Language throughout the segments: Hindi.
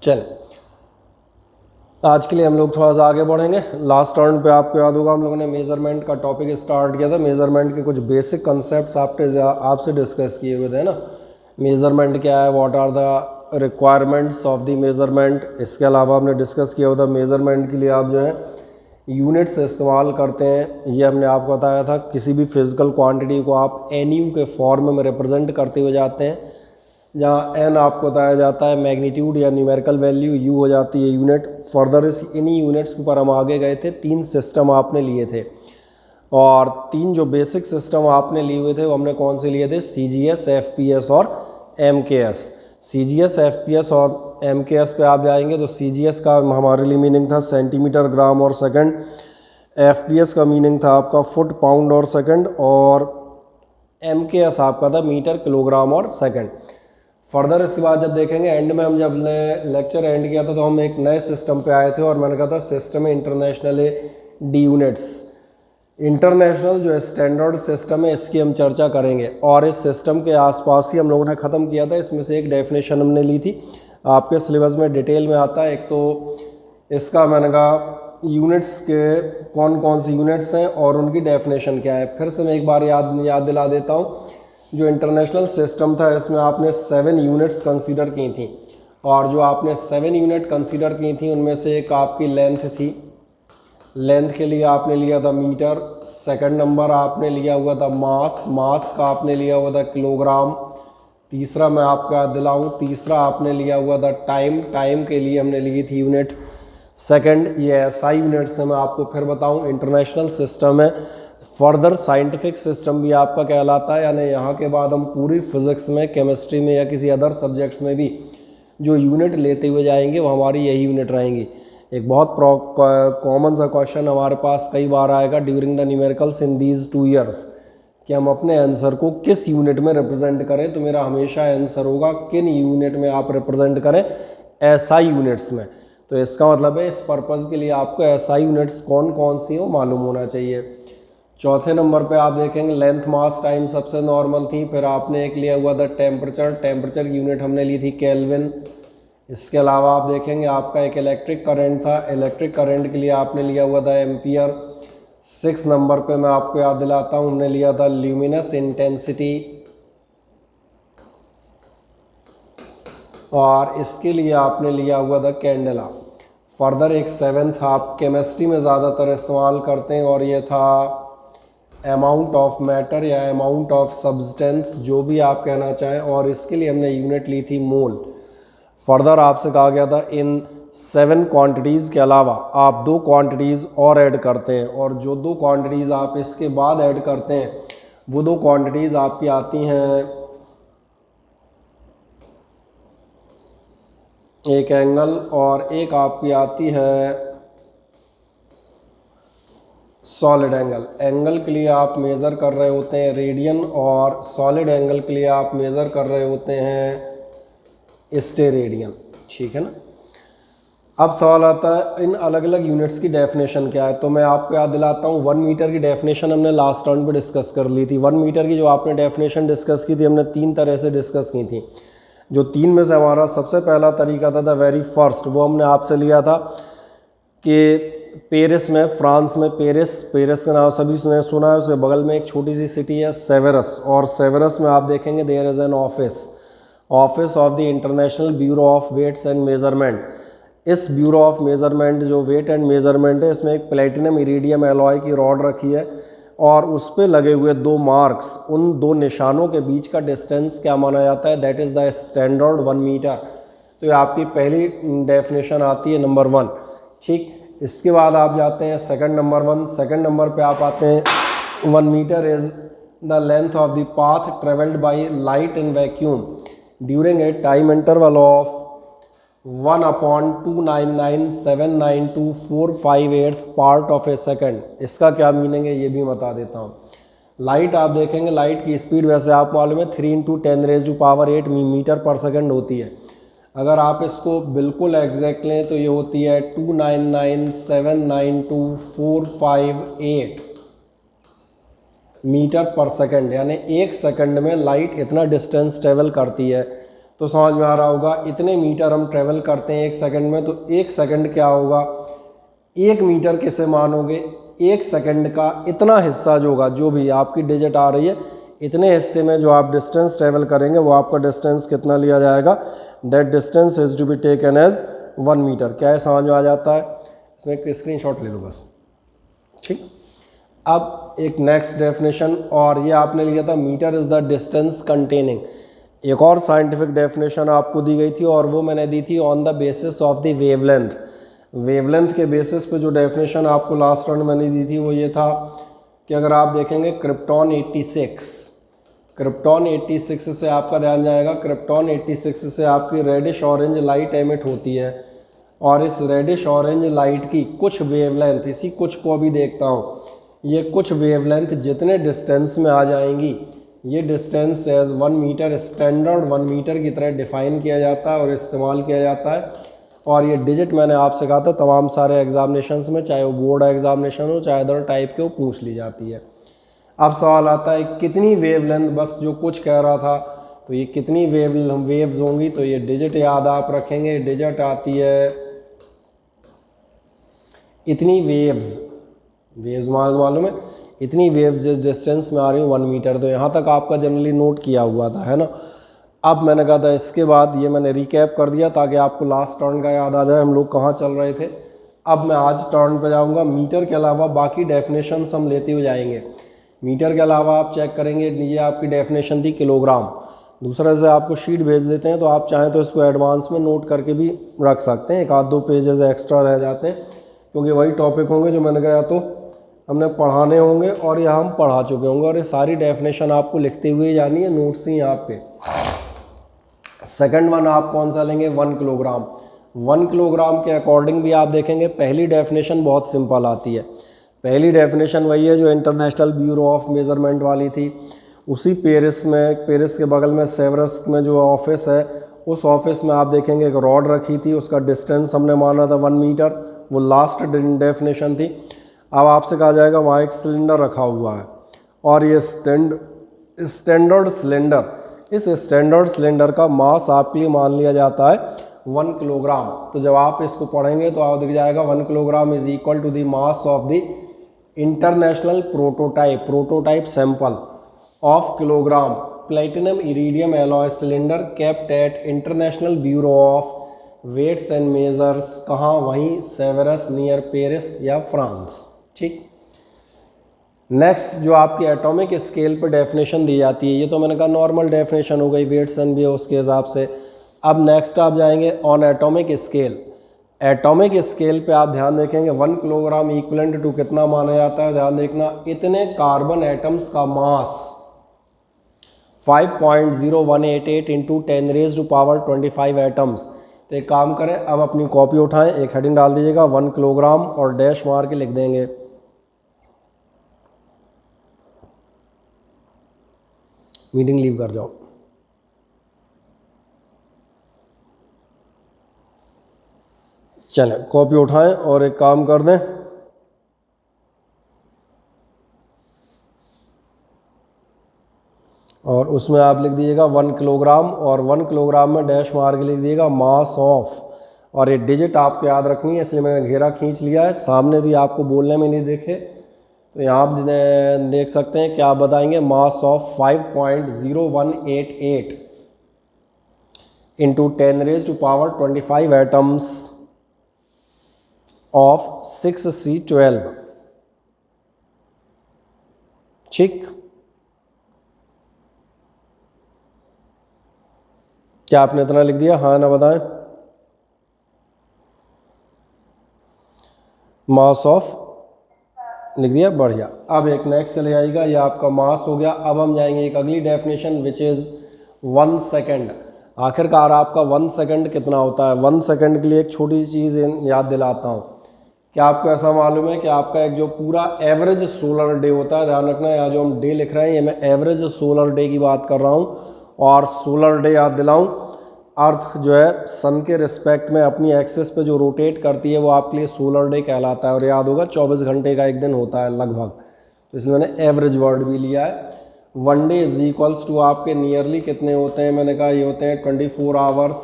चल आज के लिए हम लोग थोड़ा सा आगे बढ़ेंगे। लास्ट टर्न पे आपको याद होगा हम लोगों ने मेज़रमेंट का टॉपिक स्टार्ट किया था। मेज़रमेंट के कुछ बेसिक कॉन्सेप्ट्स आपसे डिस्कस किए हुए थे ना। मेज़रमेंट क्या है, what are the requirements of the measurement. इसके अलावा हमने डिस्कस किया हुआ था मेज़रमेंट के लिए आप जो है यूनिट्स इस्तेमाल करते हैं। ये हमने आपको बताया था किसी भी फिज़िकल क्वांटिटी को आप NU के फॉर्म में रिप्रेजेंट करते हुए जाते हैं, जहाँ N आपको बताया जाता है मैग्नीट्यूड या न्यूमेरिकल वैल्यू, U हो जाती है यूनिट। फर्दर इन्हीं यूनिट्स के ऊपर हम आगे गए थे। 3 सिस्टम आपने लिए थे और 3 जो बेसिक सिस्टम आपने लिए हुए थे वो हमने कौन से लिए थे, CGS, FPS और MKS। CGS, FPS और MKS पे आप जाएंगे तो CGS का हमारे लिए मीनिंग था सेंटीमीटर, ग्राम और सेकंड। FPS का मीनिंग था आपका फुट, पाउंड और सेकंड, और MKS आपका था मीटर, किलोग्राम और सेकंड। फर्दर इसके बाद जब देखेंगे एंड में, हम जब लेक्चर एंड किया था तो हम एक नए सिस्टम पे आए थे और मैंने कहा था system international D units. International जो स्टैंडर्ड सिस्टम है इसकी हम चर्चा करेंगे और इस सिस्टम के आसपास ही हम लोगों ने ख़त्म किया था। इसमें से एक डेफिनेशन हमने ली थी, आपके सिलेबस में डिटेल में आता है। एक तो इसका मैंने कहा यूनिट्स के कौन कौन सी यूनिट्स हैं और उनकी डेफिनेशन क्या है। फिर से मैं एक बार याद दिला देता हूँ। जो इंटरनेशनल सिस्टम था इसमें आपने 7 यूनिट्स कंसीडर की थी और जो आपने 7 यूनिट कंसीडर की थी उनमें से एक आपकी लेंथ थी। लेंथ के लिए आपने लिया था मीटर। सेकंड नंबर आपने लिया हुआ था मास, मास का आपने लिया हुआ था किलोग्राम। तीसरा मैं आपको याद दिलाऊं, तीसरा आपने लिया हुआ था टाइम, टाइम के लिए हमने ली थी यूनिट सेकंड। ये SI यूनिट्स है, मैं आपको फिर बताऊं इंटरनेशनल सिस्टम है। फर्दर साइंटिफिक सिस्टम भी आपका कहलाता है, यानी यहाँ के बाद हम पूरी फिज़िक्स में, केमिस्ट्री में या किसी अदर सब्जेक्ट्स में भी जो यूनिट लेते हुए जाएंगे वो हमारी यही यूनिट रहेंगी। एक बहुत कॉमन सा क्वेश्चन हमारे पास कई बार आएगा during the numericals in these 2 years कि हम अपने आंसर को किस यूनिट में रिप्रेजेंट करें। तो मेरा हमेशा आंसर होगा किन यूनिट में आप रिप्रेजेंट करें, SI यूनिट्स में। तो इसका मतलब है इस पर्पज़ के लिए आपको SI यूनिट्स कौन कौन सी हो मालूम होना चाहिए। चौथे नंबर पे आप देखेंगे लेंथ, मास, टाइम सबसे नॉर्मल थी। फिर आपने एक लिया हुआ था टेम्परेचर, टेम्परेचर की यूनिट हमने ली थी केल्विन। इसके अलावा आप देखेंगे आपका एक इलेक्ट्रिक करंट था, इलेक्ट्रिक करंट के लिए आपने लिया हुआ था एम्पियर। 6 नंबर पे मैं आपको याद दिलाता हूँ हमने लिया था ल्यूमिनस इंटेंसिटी और इसके लिए आपने लिया हुआ था कैंडेला। फर्दर एक 7th आप केमिस्ट्री में ज़्यादातर इस्तेमाल करते हैं और ये था अमाउंट ऑफ मैटर या अमाउंट ऑफ सब्सटेंस, जो भी आप कहना चाहें, और इसके लिए हमने यूनिट ली थी मोल। फर्दर आपसे कहा गया था इन 7 क्वांटिटीज़ के अलावा आप 2 क्वांटिटीज़ और ऐड करते हैं और जो 2 क्वांटिटीज़ आप इसके बाद ऐड करते हैं वो 2 क्वांटिटीज़ आपकी आती हैं, एक एंगल और एक आपकी आती है सॉलिड एंगल। एंगल के लिए आप मेज़र कर रहे होते हैं रेडियन और सॉलिड एंगल के लिए आप मेज़र कर रहे होते हैं स्टेरेडियन, ठीक है ना। अब सवाल आता है इन अलग अलग यूनिट्स की डेफिनेशन क्या है। तो मैं आपको याद दिलाता हूँ 1 मीटर की डेफिनेशन हमने लास्ट राउंड पे डिस्कस कर ली थी। 1 मीटर की जो आपने डेफिनेशन डिस्कस की थी हमने 3 तरह से डिस्कस की थी। जो 3 में से हमारा सबसे पहला तरीका था द वेरी फर्स्ट, वो हमने आपसे लिया था कि पेरिस में, फ्रांस में पेरिस का नाम सभी ने सुना है। उसके बगल में एक छोटी सी सिटी है सेवेरस, और सेवेरस में आप देखेंगे there is an office of the international bureau of weights and measurement. इस ब्यूरो ऑफ मेजरमेंट जो वेट एंड मेजरमेंट है इसमें एक प्लेटिनम इरिडियम एलॉय की रॉड रखी है और उस पर लगे हुए 2 मार्क्स, उन 2 निशानों के बीच का डिस्टेंस क्या माना जाता है, that is the standard 1 metre. तो ये आपकी पहली डेफिनेशन आती है नंबर 1, ठीक। इसके बाद आप जाते हैं सेकंड नंबर पे आप आते हैं 1 metre is the length of the path travelled by light in vacuum during a time interval of 1/299792458 part of a second. इसका क्या मीनिंग है ये भी बता देता हूँ। लाइट आप देखेंगे, लाइट की स्पीड वैसे आप मालूम है 3 × 10⁸ मीटर पर सेकंड होती है। अगर आप इसको बिल्कुल एग्जैक्ट लें तो ये होती है 299792458 मीटर पर सेकंड, यानी 1 सेकंड में लाइट इतना डिस्टेंस ट्रेवल करती है। तो तो समझ में आ रहा होगा इतने मीटर हम ट्रेवल करते हैं 1 सेकंड में, तो 1 सेकंड क्या होगा, 1 मीटर किसे मानोगे, 1 सेकंड का इतना हिस्सा जो होगा, जो भी आपकी डिजिट आ रही है इतने हिस्से में जो आप डिस्टेंस ट्रेवल करेंगे वो आपका डिस्टेंस कितना लिया जाएगा, that distance is to be taken as 1 metre. क्या है, समझ में आ जाता है। इसमें एक स्क्रीनशॉट ले लो बस, ठीक। अब एक नेक्स्ट डेफिनेशन, और ये आपने लिया था metre is the distance containing. एक और साइंटिफिक डेफिनेशन आपको दी गई थी और वो मैंने दी थी on the basis of the wavelength. Wavelength के बेसिस पे जो डेफिनेशन आपको लास्ट राउंड मैंने दी थी वो ये था कि अगर आप देखेंगे क्रिप्टॉन 86 से आपका ध्यान जाएगा, क्रिप्टॉन 86 से आपकी रेडिश ऑरेंज लाइट एमिट होती है, और इस रेडिश ऑरेंज लाइट की कुछ वेवलेंथ, इसी कुछ को अभी देखता हूँ, ये कुछ वेवलेंथ जितने डिस्टेंस में आ जाएंगी, ये distance as 1 metre, standard 1 metre की तरह डिफाइन किया जाता है और इस्तेमाल किया जाता है। और ये डिजिट मैंने आपसे कहा था तमाम सारे एग्जामिनेशंस में, चाहे वो बोर्ड एग्जामिनेशन हो चाहे अदर टाइप के, वो पूछ ली जाती है। अब सवाल आता है कितनी वेवलेंथ, बस जो कुछ कह रहा था, तो ये कितनी वेव्स होंगी, तो ये डिजिट याद आप रखेंगे, डिजिट आती है इतनी वेव्स मालूम है, इतनी वेव्स जिस डिस्टेंस में आ रही है 1 मीटर। तो यहाँ तक आपका जनरली नोट किया हुआ था, है ना। अब मैंने कहा था इसके बाद ये मैंने रिकैप कर दिया ताकि आपको लास्ट टर्न का याद आ जाए, हम लोग कहाँ चल रहे थे। अब मैं आज टर्न पे जाऊँगा, मीटर के अलावा बाकी डेफिनेशंस हम लेते हुए जाएंगे। मीटर के अलावा आप चेक करेंगे, ये आपकी डेफिनेशन थी किलोग्राम, दूसरा से आपको शीट भेज देते हैं, तो आप चाहें तो इसको एडवांस में नोट करके भी रख सकते हैं, 1-2 पेजेस एक्स्ट्रा रह जाते हैं, क्योंकि वही टॉपिक होंगे जो मैंने कहा तो हमने पढ़ाने होंगे और यह हम पढ़ा चुके होंगे, और ये सारी डेफिनेशन आपको लिखते हुए जानी है, नोट्स ही यहाँ पे। सेकंड वन आप कौन सा लेंगे, 1 किलोग्राम। 1 किलोग्राम के अकॉर्डिंग भी आप देखेंगे पहली डेफिनेशन बहुत सिंपल आती है। पहली डेफिनेशन वही है जो इंटरनेशनल ब्यूरो ऑफ मेजरमेंट वाली थी, उसी पेरिस के बगल में सेवरस में जो ऑफिस है, उस ऑफिस में आप देखेंगे एक रॉड रखी थी, उसका डिस्टेंस हमने माना था 1 मीटर, वो लास्ट डेफिनेशन थी। अब आपसे कहा जाएगा वहाँ एक सिलेंडर रखा हुआ है, और ये स्टैंडर्ड सिलेंडर, इस स्टैंडर्ड सिलेंडर का मास आपके लिए मान लिया जाता है 1 किलोग्राम। तो जब आप इसको पढ़ेंगे तो आप दिख जाएगा 1 kilogram is equal to the mass of the international prototype sample of kilogram platinum iridium alloy cylinder kept at international bureau of weights and measures, कहाँ, वहीं सेवरस नियर पेरिस या फ्रांस, ठीक। नेक्स्ट जो आपकी एटॉमिक स्केल पर डेफिनेशन दी जाती है, ये तो मैंने कहा नॉर्मल डेफिनेशन हो गई, वेट्स एंड भी उसके हिसाब से। अब नेक्स्ट आप जाएंगे on atomic scale. Atomic scale पे आप ध्यान देखेंगे 1 किलोग्राम इक्विवेलेंट टू कितना माना जाता है, ध्यान देखना, इतने कार्बन एटम्स का मास 5.0188 इंटू 10⁻⁻25 एटम्स। तो एक काम करें, अब अपनी कॉपी उठाएं, एक हेडिंग डाल दीजिएगा 1 किलोग्राम और डैश मार के लिख देंगे। मीटिंग लीव कर जाओ। चलें, कॉपी उठाएं और एक काम कर दें, और उसमें आप लिख दीजिएगा 1 किलोग्राम, और 1 किलोग्राम में डैश मार के लिख दीजिएगा मास ऑफ, और ये डिजिट आपको याद रखनी है, इसलिए मैंने घेरा खींच लिया है, सामने भी आपको बोलने में नहीं देखे, तो यहाँ आप देख सकते हैं क्या बताएंगे, mass of 5.0188 into 10⁻⁻25 atoms of 6C12, ठीक। क्या आपने इतना लिख दिया, हाँ ना बताएं। मास ऑफ लिख दिया, बढ़िया। अब एक नेक्स्ट चले जाएगा, ये आपका मास हो गया। अब हम जाएंगे एक अगली डेफिनेशन विच इज़ 1 सेकेंड। आखिरकार आपका 1 सेकेंड कितना होता है। 1 सेकेंड के लिए एक छोटी चीज़ याद दिलाता हूँ। क्या आपको ऐसा मालूम है कि आपका एक जो पूरा एवरेज सोलर डे होता है, ध्यान रखना, यहाँ जो हम डे लिख रहे हैं ये मैं एवरेज सोलर डे की बात कर रहा हूँ, और सोलर डे याद दिलाऊँ, अर्थ जो है सन के रिस्पेक्ट में अपनी एक्सिस पे जो रोटेट करती है वो आपके लिए सोलर डे कहलाता है, और याद होगा 24 घंटे का एक दिन होता है लगभग, तो इसलिए मैंने एवरेज वर्ड भी लिया है। 1 डे इज इक्वल्स टू आपके नियरली कितने होते हैं, मैंने कहा ये होते हैं 24 आवर्स।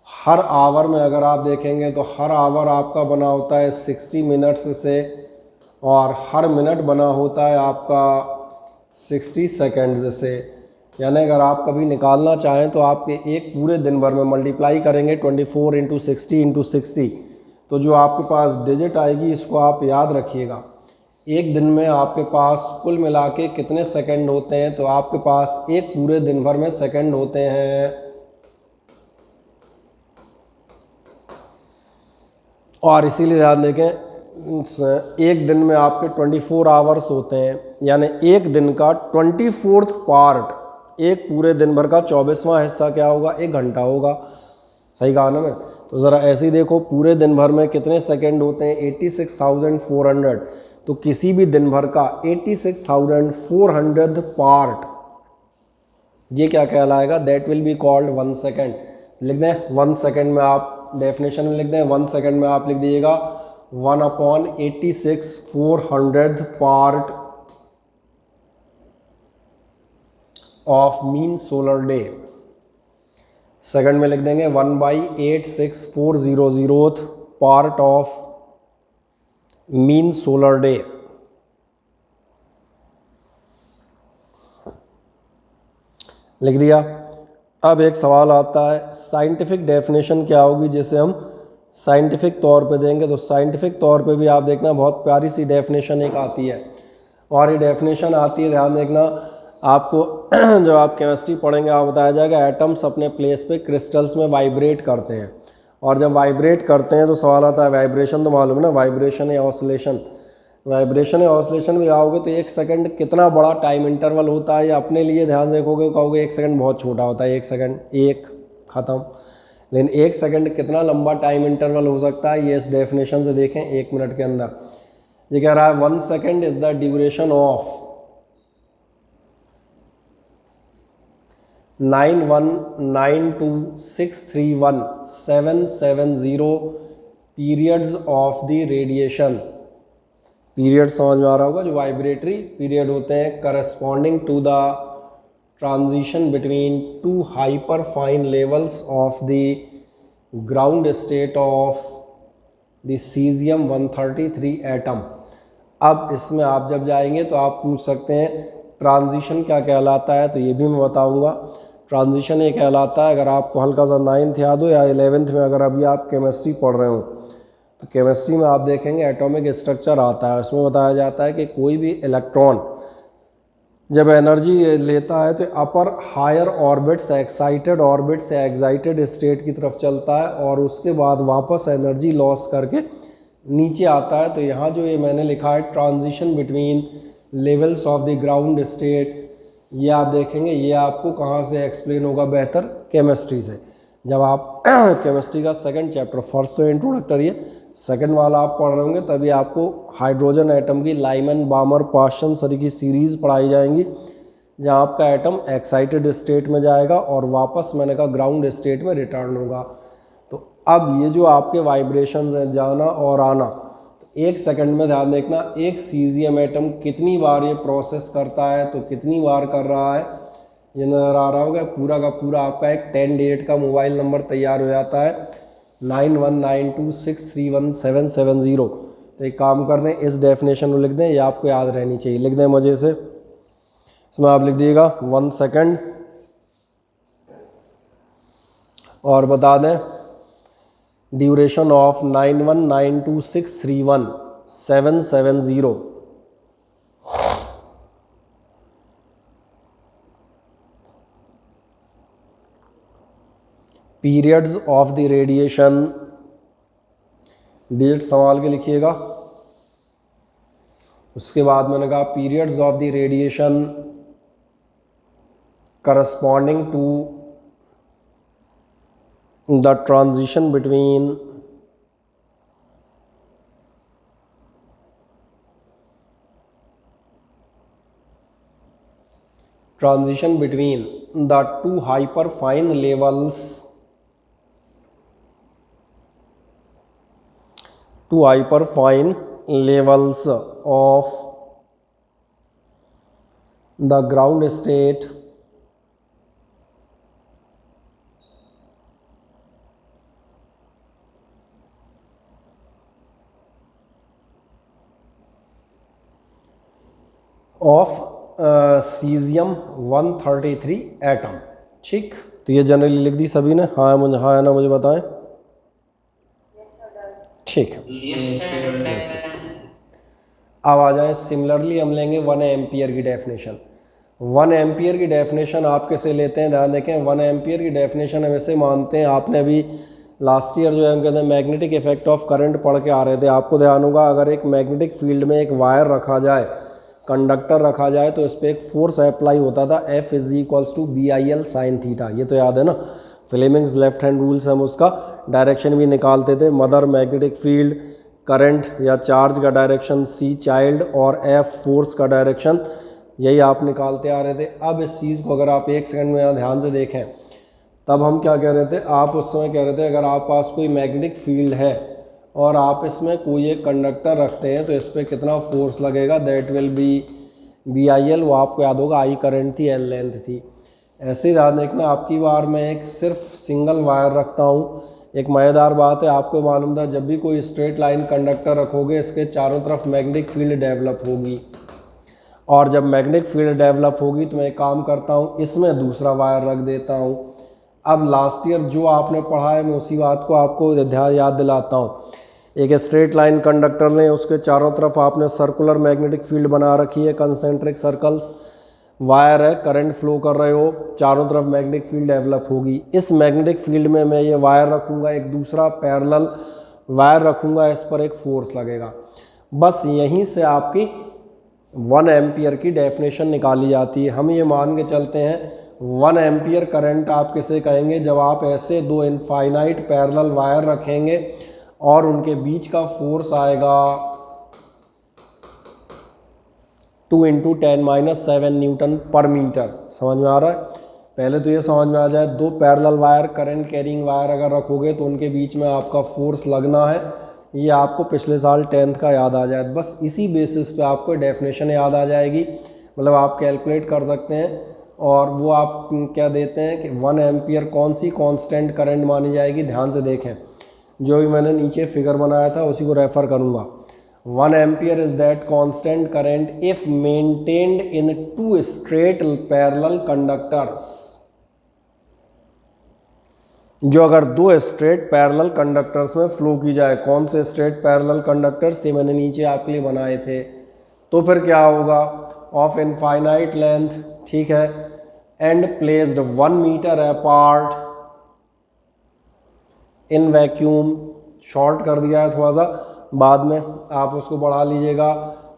हर आवर में अगर आप देखेंगे तो हर आवर आपका बना होता है 60 मिनट्स से, और हर मिनट बना होता है आपका 60 सेकेंड्स से। यानी अगर आप कभी निकालना चाहें तो आपके एक पूरे दिन भर में मल्टीप्लाई करेंगे 24 इंटू 60 इंटू 60, तो जो आपके पास डिजिट आएगी इसको आप याद रखिएगा। एक दिन में आपके पास कुल मिला के कितने सेकंड होते हैं, तो आपके पास एक पूरे दिन भर में सेकंड होते हैं, और इसीलिए ध्यान देखें एक दिन में आपके 24 आवर्स होते हैं, यानी एक दिन का 24वां पार्ट, एक पूरे दिन भर का 24वां हिस्सा क्या होगा, 1 घंटा होगा। सही कहा ना मैं? तो ज़रा ऐसे ही देखो पूरे दिन भर में कितने सेकंड होते हैं, 86,400। तो किसी भी दिन भर का 86,400 पार्ट, ये क्या कहलाएगा, that will be called 1 second. लिख दें 1 सेकेंड में, आप डेफिनेशन में लिख दें 1 सेकेंड में आप लिख दीजिएगा 1/86,400 part of mean solar day. Second में लिख देंगे 1/86,400 part of mean solar day. लिख दिया। अब एक सवाल आता है, साइंटिफिक डेफिनेशन क्या होगी जिसे हम साइंटिफिक तौर पे देंगे। तो साइंटिफिक तौर पे भी आप देखना बहुत प्यारी सी डेफिनेशन एक आती है, और ये डेफिनेशन आती है, ध्यान देखना आपको जब आप केमिस्ट्री पढ़ेंगे आप बताया जाएगा एटम्स अपने प्लेस पे क्रिस्टल्स में वाइब्रेट करते हैं, और जब वाइब्रेट करते हैं तो सवाल आता है वाइब्रेशन, तो मालूम है ना वाइब्रेशन या ऑसिलेशन। वाइब्रेशन या ऑसिलेशन भी आओगे तो 1 सेकंड कितना बड़ा टाइम इंटरवल होता है, या अपने लिए ध्यान देखोगे कहोगे 1 सेकंड बहुत छोटा होता है, 1 सेकंड एक ख़त्म, लेकिन 1 सेकंड कितना लंबा टाइम इंटरवल हो सकता है, ये इस डेफिनेशन से देखें 1 मिनट के अंदर। ये कह रहा है 1 second is the duration of 9192631770 periods of the radiation. Period समझ में आ रहा होगा, जो वाइब्रेटरी पीरियड होते हैं corresponding to the transition between 2 hyperfine levels of the ground state of the caesium 133 atom. अब इसमें आप जब जाएंगे तो आप पूछ सकते हैं ट्रांजिशन क्या कहलाता है, तो ये भी मैं बताऊंगा। ट्रांजिशन ये कहलाता है, अगर आपको हल्का सा 9th याद हो या 11th में अगर अभी आप केमिस्ट्री पढ़ रहे हो तो केमिस्ट्री में आप देखेंगे एटॉमिक स्ट्रक्चर आता है, उसमें बताया जाता है कि कोई भी इलेक्ट्रॉन जब एनर्जी लेता है तो अपर हायर ऑर्बिट से एक्साइटेड ऑर्बिट से एक्साइटेड स्टेट की तरफ चलता है, और उसके बाद वापस एनर्जी लॉस करके नीचे आता है। तो यहाँ जो ये मैंने लिखा है transition between levels of the ground state, ये आप देखेंगे ये आपको कहाँ से एक्सप्लेन होगा बेहतर, केमिस्ट्री से। जब आप केमिस्ट्री का सेकंड चैप्टर, फर्स्ट तो इंट्रोडक्टरी है, सेकंड वाला आप पढ़ रहे होंगे तभी आपको हाइड्रोजन एटम की लाइमन बामर पाशन सरी की सीरीज़ पढ़ाई जाएंगी, जहाँ आपका एटम एक्साइटेड स्टेट में जाएगा और वापस मैंने कहा ग्राउंड स्टेट में रिटर्न होगा। तो अब ये जो आपके वाइब्रेशंस हैं जाना और आना, तो 1 सेकंड में ध्यान देखना एक सीजियम एटम कितनी बार ये प्रोसेस करता है, तो कितनी बार कर रहा है ये नज़र आ रहा होगा। पूरा का पूरा आपका एक 10 डिजिट का मोबाइल नंबर तैयार हो जाता है 9192631770। तो एक काम कर दें इस डेफिनेशन को लिख दें, ये आपको याद रहनी चाहिए, लिख दें मजे से। इसमें आप लिख दिएगा 1 सेकंड और बता दें duration of 9192631770। Periods of the radiation, digit सवाल के लिखिएगा। उसके बाद मैंने कहा periods of the radiation corresponding to the transition between the 2 hyperfine levels, 2 hyperfine levels of the ground state of caesium 133 atom. ठीक, तो ये जनरली लिख दी सभी ने, हाँ मुझे, हाँ है ना, मुझे बताएं। ठीक है, अब आ जाए सिमिलरली हम लेंगे 1 एम्पियर की डेफिनेशन। 1 एम्पियर की डेफिनेशन आप कैसे लेते हैं, ध्यान देखें। 1 एम्पियर की डेफिनेशन हम ऐसे मानते हैं, आपने अभी लास्ट ईयर जो है हम कहते हैं मैग्नेटिक इफेक्ट ऑफ करंट पढ़ के आ रहे थे, आपको ध्यान होगा अगर एक मैग्नेटिक फील्ड में एक वायर रखा जाए, कंडक्टर रखा जाए, तो इस पर एक फोर्स अप्लाई होता था, F is equals to BIL sine theta. ये तो याद है ना, फ्लेमिंग्स लेफ्ट हैंड रूल से हम उसका डायरेक्शन भी निकालते थे। मदर मैग्नेटिक फील्ड, करंट या चार्ज का डायरेक्शन C चाइल्ड, और F फोर्स का डायरेक्शन, यही आप निकालते आ रहे थे। अब इस चीज़ को अगर आप एक सेकंड में यहाँ ध्यान से देखें, तब हम क्या कह रहे थे, आप उस समय कह रहे थे अगर आप पास कोई मैग्नेटिक फील्ड है और आप इसमें कोई एक कंडक्टर रखते हैं तो इस पर कितना फोर्स लगेगा, दैट विल बी BIL। वो आपको याद होगा I करंट थी, L लेंथ थी। ऐसे ही ध्यान देखना, आपकी बार मैं एक सिर्फ सिंगल वायर रखता हूँ। एक मज़ेदार बात है, आपको मालूम था जब भी कोई स्ट्रेट लाइन कंडक्टर रखोगे इसके चारों तरफ मैग्नेटिक फील्ड डेवलप होगी, और जब मैग्नेटिक फील्ड डेवलप होगी तो मैं एक काम करता हूँ, इसमें दूसरा वायर रख देता हूँ। अब लास्ट ईयर जो आपने पढ़ा है मैं उसी बात को आपको ध्यान याद दिलाता हूँ। एक स्ट्रेट लाइन कंडक्टर लें, उसके चारों तरफ आपने सर्कुलर मैग्नेटिक फील्ड बना रखी है, कंसेंट्रिक सर्कल्स, वायर है, करंट फ्लो कर रहे हो, चारों तरफ मैग्नेटिक फील्ड डेवलप होगी। इस मैग्नेटिक फील्ड में मैं ये वायर रखूँगा, एक दूसरा पैरेलल वायर रखूँगा, इस पर एक फोर्स लगेगा। बस यहीं से आपकी 1 एम्पियर की डेफिनेशन निकाली जाती है। हम ये मान के चलते हैं 1 एम्पियर करंट आप किसे कहेंगे, जब आप ऐसे दो इनफाइनाइट पैरेलल वायर रखेंगे और उनके बीच का फोर्स आएगा 2 × 10⁻7 न्यूटन पर मीटर। समझ में आ रहा है? पहले तो ये समझ में आ जाए, दो parallel wire, current carrying wire अगर रखोगे तो उनके बीच में आपका फोर्स लगना है। ये आपको पिछले साल 10th का याद आ जाए, बस इसी बेसिस पे आपको डेफिनेशन याद आ जाएगी, मतलब आप कैलकुलेट कर सकते हैं। और वो आप क्या देते हैं कि 1 एम्पियर कौन सी कांस्टेंट करंट मानी जाएगी, ध्यान से देखें। जो भी मैंने नीचे फिगर बनाया था उसी को रेफर करूँगा। 1 ampere is that constant current if maintained in 2 straight parallel conductors. जो अगर दो स्ट्रेट पैरेलल कंडक्टर्स में फ्लो की जाए, कौन से स्ट्रेट पैरेलल कंडक्टर्स, ये मैंने नीचे आपके लिए बनाए थे, तो फिर क्या होगा, ऑफ इनफाइनाइट लेंथ, ठीक है, and placed 1 metre apart in vacuum. Short कर दिया है थोड़ा सा, बाद में आप उसको बढ़ा लीजिएगा।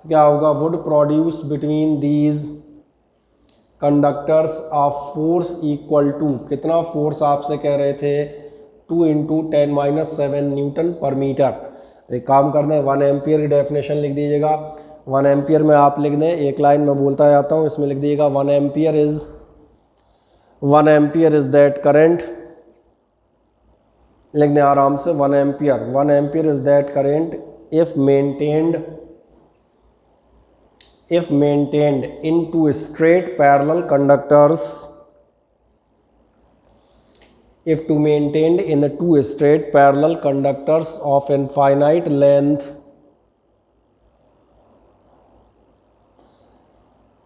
क्या होगा, would produce between these conductors of force equal to, कितना फोर्स आपसे कह रहे थे, 2 × 10⁻7 न्यूटन पर मीटर। तो एक काम करना है, 1 एम्पियर की डेफिनेशन लिख दीजिएगा। 1 एम्पियर में आप लिख दें, एक लाइन में बोलता जाता हूँ, इसमें लिख दीजिएगा 1 एम्पियर इज दैट करंट, लिख दें आराम से, 1 ampere is that current if maintained in 2 straight parallel conductors, if to maintained in the 2 straight parallel conductors of infinite length,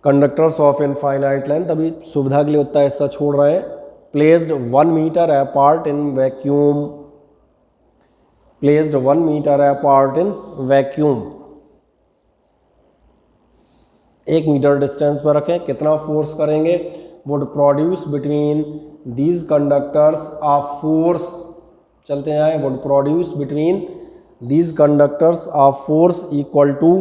conductors of infinite length, अभी सुविधा के लिए उतना हिस्सा छोड़ रहे हैं, placed 1 metre apart in vacuum, placed 1 metre apart in vacuum, 1 metre distance पर रखें, कितना फोर्स करेंगे, would produce between these conductors of force, चलते हैं, would produce between these conductors of force equal to,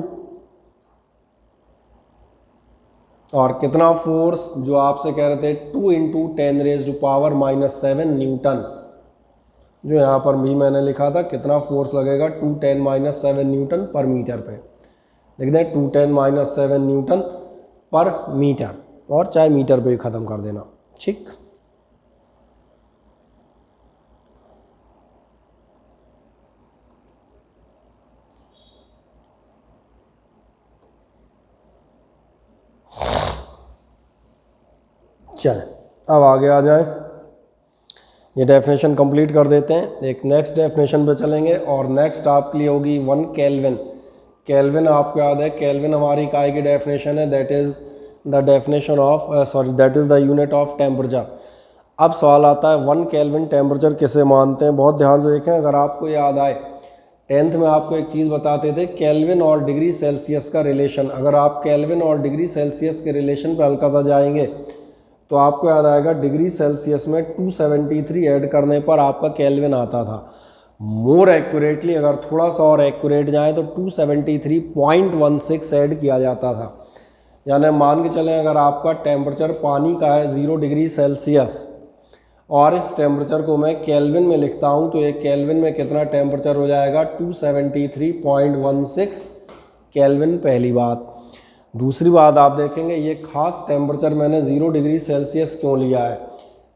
और कितना फोर्स, जो आपसे कह रहे थे 2 × 10⁻7 न्यूटन, जो यहाँ पर भी मैंने लिखा था, कितना फोर्स लगेगा 2 × 10⁻7 न्यूटन पर मीटर पे, लिख दें 2 × 10⁻7 न्यूटन पर मीटर, और चाहे मीटर पे ही ख़त्म कर देना, ठीक। चलें अब आगे आ जाएं, ये डेफिनेशन कंप्लीट कर देते हैं, एक नेक्स्ट डेफिनेशन पे चलेंगे और नेक्स्ट आपके लिए होगी 1 केल्विन। केल्विन आपको याद है, केल्विन हमारी इकाई की डेफिनेशन है, that is the definition of that is the unit of temperature. अब सवाल आता है 1 केल्विन टेम्परेचर किसे मानते हैं। बहुत ध्यान से देखें, अगर आपको याद आए 10th में आपको एक चीज़ बताते थे, केल्विन और डिग्री सेल्सियस का रिलेशन। अगर आप केल्विन और डिग्री सेल्सियस के रिलेशन पे हल्का सा जाएंगे तो आपको याद आएगा डिग्री सेल्सियस में 273 ऐड करने पर आपका केल्विन आता था। मोर एक्यूरेटली अगर थोड़ा सा और एक्यूरेट जाए तो 273.16 ऐड किया जाता था। यानी मान के चलें अगर आपका टेम्परेचर पानी का है 0 डिग्री सेल्सियस और इस टेम्परेचर को मैं केल्विन में लिखता हूँ तो ये केल्विन में कितना टेम्परेचर हो जाएगा 273.16 केल्विन, पहली बात। दूसरी बात आप देखेंगे ये खास टेम्परेचर मैंने 0 डिग्री सेल्सियस क्यों लिया है,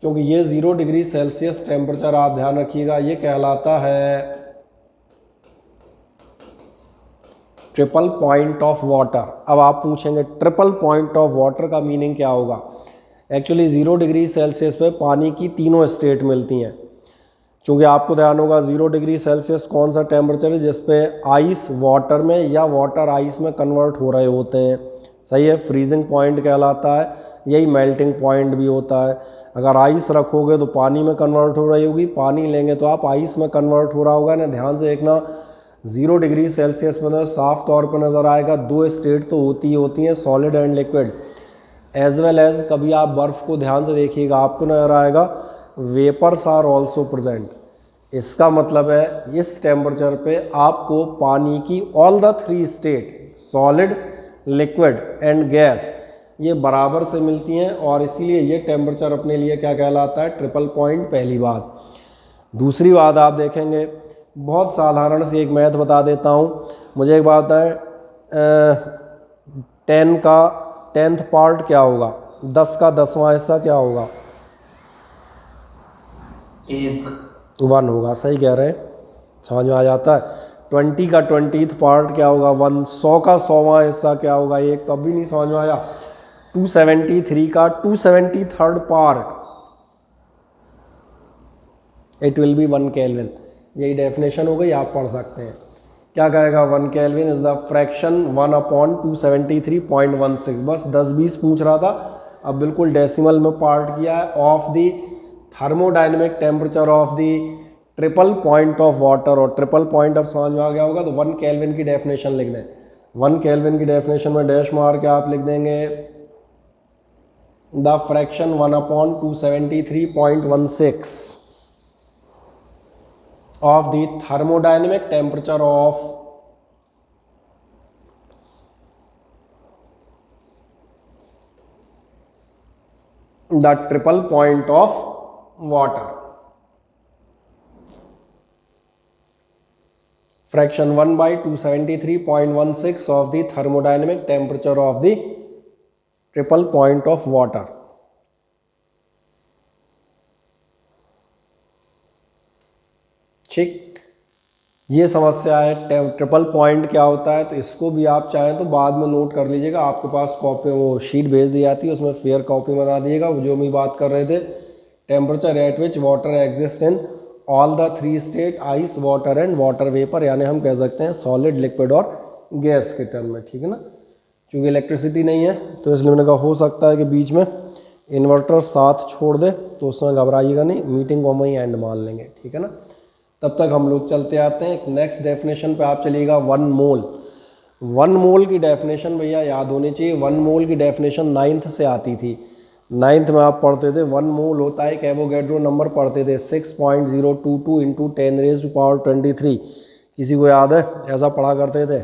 क्योंकि ये 0 डिग्री सेल्सियस टेम्परेचर आप ध्यान रखिएगा ये कहलाता है ट्रिपल पॉइंट ऑफ वाटर। अब आप पूछेंगे ट्रिपल पॉइंट ऑफ वाटर का मीनिंग क्या होगा। एक्चुअली 0 डिग्री सेल्सियस पे पानी की तीनों स्टेट मिलती हैं, क्योंकि आपको ध्यान होगा 0 डिग्री सेल्सियस कौन सा टेम्परेचर है जिस पे आइस वाटर में या वाटर आइस में कन्वर्ट हो रहे होते हैं, सही है, फ्रीजिंग पॉइंट कहलाता है, यही मेल्टिंग पॉइंट भी होता है। अगर आइस रखोगे तो पानी में कन्वर्ट हो रही होगी, पानी लेंगे तो आप आइस में कन्वर्ट हो रहा होगा ना। ध्यान से देखना 0 डिग्री सेल्सियस में तो साफ तौर पर नज़र आएगा दो स्टेट तो होती हैं, solid and liquid, as well as कभी आप बर्फ़ को ध्यान से देखिएगा आपको नजर आएगा वेपर्स आर ऑल्सो प्रेजेंट। इसका मतलब है इस टेम्परेचर पे आपको पानी की all the 3 state solid, liquid and gas ये बराबर से मिलती हैं और इसीलिए ये टेम्परेचर अपने लिए क्या कहलाता है ट्रिपल पॉइंट, पहली बात। दूसरी बात आप देखेंगे बहुत साधारण सी एक मैथ बता देता हूँ। मुझे एक बात है 10 का 10th पार्ट क्या होगा, 10 का 10वां हिस्सा क्या होगा, 1 होगा, सही कह रहे हैं, समझ में आ जाता है। 20 का 20th पार्ट क्या होगा 1, 100 का 100वां हिस्सा क्या होगा 1, तो अभी नहीं समझ में आया। 273 का 273rd part it will be 1 kelvin. यही डेफिनेशन हो गई, आप पढ़ सकते हैं। क्या कहेगा 1 केल्विन इज द फ्रैक्शन 1/273.16। बस 10-20 पूछ रहा था, अब बिल्कुल डेसिमल में पार्ट किया है, of the thermodynamic temperature of the triple point of water. और ट्रिपल पॉइंट अब समझ में आ गया होगा तो 1 केल्विन की डेफिनेशन लिख दें। 1 केल्विन की डेफिनेशन में डैश मार के आप लिख देंगे the fraction 1/273.16 of the thermodynamic temperature of the triple point of water. Fraction 1/273.16 of the thermodynamic temperature of the triple point of water. ठीक, ये समस्या है ट्रिपल पॉइंट क्या होता है, तो इसको भी आप चाहें तो बाद में नोट कर लीजिएगा, आपके पास कॉपी वो शीट भेज दी जाती है, उसमें फेयर कॉपी बना दिएगा। वो जो भी बात कर रहे थे temperature at which water exist in all the 3 state ice, water and water vapour, यानी हम कह सकते हैं सॉलिड, लिक्विड और गैस के टर्म में, ठीक है ना। चूँकि इलेक्ट्रिसिटी नहीं है तो इसलिए मैंने कहा हो सकता है कि बीच में इन्वर्टर साथ छोड़ दे, तो उसमें घबराइएगा नहीं, मीटिंग को हम ही एंड मान लेंगे, ठीक है ना। तब तक हम लोग चलते आते हैं नेक्स्ट डेफिनेशन पे। आप चलिएगा 1 मोल। 1 मोल की डेफिनेशन भैया याद होनी चाहिए। 1 मोल की डेफिनेशन 9th से आती थी। 9th में आप पढ़ते थे 1 मोल होता है, एवोगैड्रो नंबर पढ़ते थे 6.022 इंटू 10⁻23। किसी को याद है ऐसा पढ़ा करते थे?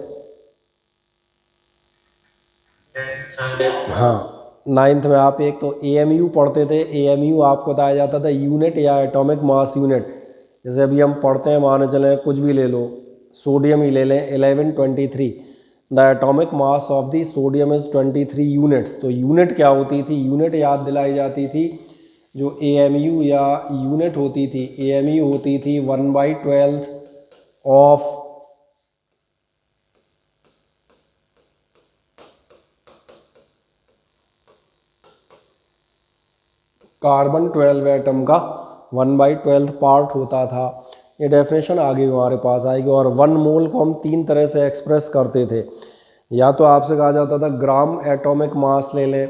हाँ, 9th में आप एक तो AMU पढ़ते थे। AMU आपको बताया जाता था यूनिट या एटॉमिक मास यूनिट। जैसे अभी हम पढ़ते हैं, मान चलें कुछ भी ले लो, सोडियम ही ले लें 1123, the atomic mass of the sodium is 23 units. तो यूनिट क्या होती थी, यूनिट याद दिलाई जाती थी। जो AMU या यूनिट होती थी, AMU होती थी 1/12 ऑफ कार्बन 12 एटम का 1/12 पार्ट होता था। ये डेफिनेशन आगे हमारे पास आएगी। और 1 मोल को हम 3 तरह से एक्सप्रेस करते थे। या तो आपसे कहा जाता था ग्राम एटॉमिक मास ले लें,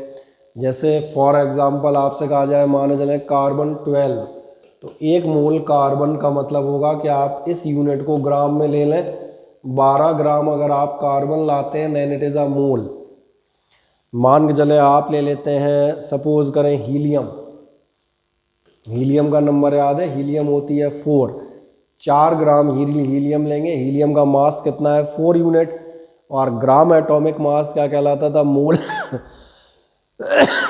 जैसे फॉर एग्जांपल आपसे कहा जाए माने चले कार्बन 12, तो 1 मोल कार्बन का मतलब होगा कि आप इस यूनिट को ग्राम में ले लें। 12 ग्राम अगर आप कार्बन लाते हैं देन इट इज़ अ मोल। मान के चले आप ले लेते हैं, सपोज करें हीलियम। हीलियम का नंबर याद है, हीलियम होती है 4। 4 ग्राम हीलियम लेंगे। हीलियम का मास कितना है? 4 यूनिट। और ग्राम एटॉमिक मास क्या कहलाता था? मोल।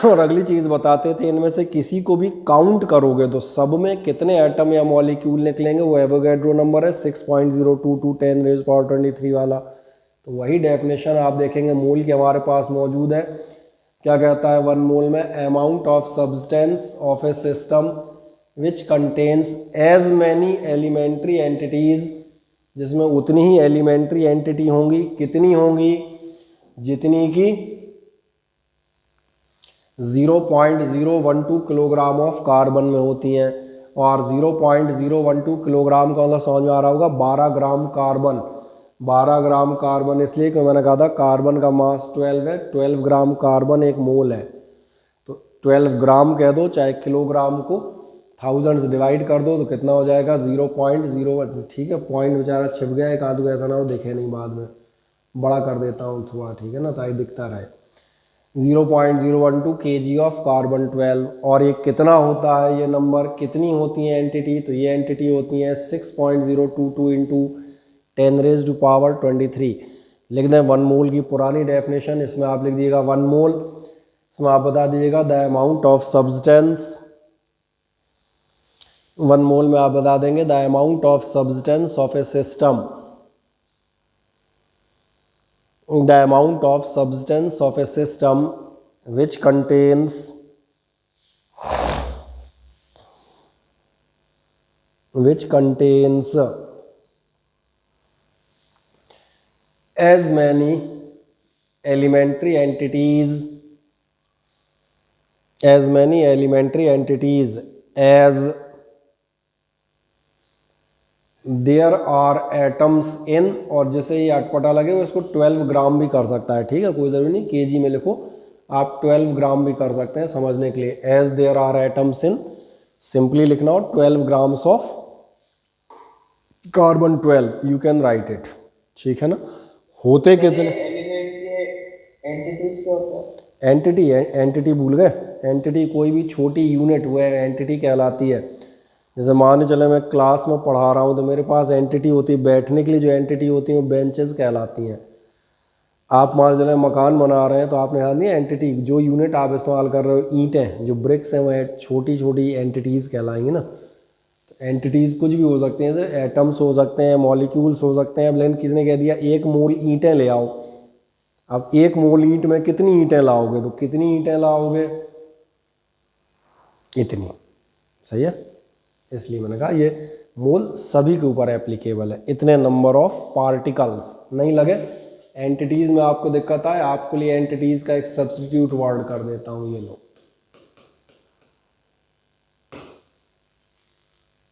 और अगली चीज़ बताते थे, इनमें से किसी को भी काउंट करोगे तो सब में कितने एटम या मॉलिक्यूल निकलेंगे, वो एवोगैड्रो नंबर है 6.022 10⁻23 वाला। तो वही डेफिनेशन आप देखेंगे मोल की हमारे पास मौजूद है। क्या कहता है 1 मोल में? Amount of substance of a system which contains as many elementary entities, जिसमें उतनी ही एलिमेंट्री एंटिटी होंगी। कितनी होंगी? जितनी की 0.012 किलोग्राम ऑफ कार्बन में होती हैं। और 0.012 किलोग्राम का मतलब समझ में आ रहा होगा 12 ग्राम कार्बन। 12 ग्राम कार्बन इसलिए कि मैंने कहा था कार्बन का मास 12 है, 12 ग्राम कार्बन 1 मोल है। तो 12 ग्राम कह दो, चाहे किलोग्राम को 1000 से डिवाइड कर दो तो कितना हो जाएगा? 0.01। ठीक है, पॉइंट बेचारा छिप गया, एक आधु ऐसा ना हो देखे नहीं बाद में, बड़ा कर देता हूँ थोड़ा, ठीक है ना, ताकि दिखता रहे। 0.012 kg ऑफ कार्बन 12। और ये कितना होता है? ये नंबर कितनी होती है एंटिटी? तो ये एंटिटी होती है 6.022 इंटू 10⁻23। लिख दें 1 मोल की पुरानी डेफिनेशन, इसमें आप लिख दीजिएगा 1 मोल। इसमें आप बता दीजिएगा the amount of substance. 1 mole में आप बता देंगे the amount of substance of a system, the amount of substance of a system which contains as many elementary entities as there are atoms in, और जैसे ये अटपटा लगे वो इसको 12 ग्राम भी कर सकता है। ठीक है, कोई ज़रूरी नहीं केजी में लिखो, आप 12 ग्राम भी कर सकते हैं समझने के लिए। As there are atoms in, simply लिखना हो 12 grams of carbon 12, you can write it. ठीक है ना। होते कितने एंटिटी भूल गए? एंटिटी कोई भी छोटी यूनिट वो एंटिटी कहलाती है। जैसे मान चले मैं क्लास में पढ़ा रहा हूँ तो मेरे पास एंटिटी होती है, बैठने के लिए जो एंटिटी होती है वो बेंचेस कहलाती हैं। आप मान चले मकान बना रहे हैं तो आपने ध्यान दिया एंटिटी, जो यूनिट आप इस्तेमाल कर रहे हो ईंटें जो ब्रिक्स हैं वो छोटी छोटी एंटिटीज़ कहलाएंगी ना। तो एंटिटीज़ कुछ भी हो सकती हैं, जैसे एटम्स हो सकते हैं, मॉलिक्यूल्स हो सकते हैं। अब लेकिन किसने कह दिया 1 मोल ईंटें ले आओ। अब 1 मोल ईंट में कितनी ईंटें लाओगे? तो कितनी ईंटें लाओगे? इतनी। सही है, इसलिए मैंने कहा ये मोल सभी के ऊपर एप्लीकेबल है। इतने नंबर ऑफ पार्टिकल्स नहीं लगे। एंटिटीज़ में आपको दिक्कत आए, आपके लिए एंटिटीज़ का एक सब्स्टिट्यूट वर्ड कर देता हूँ, ये लो।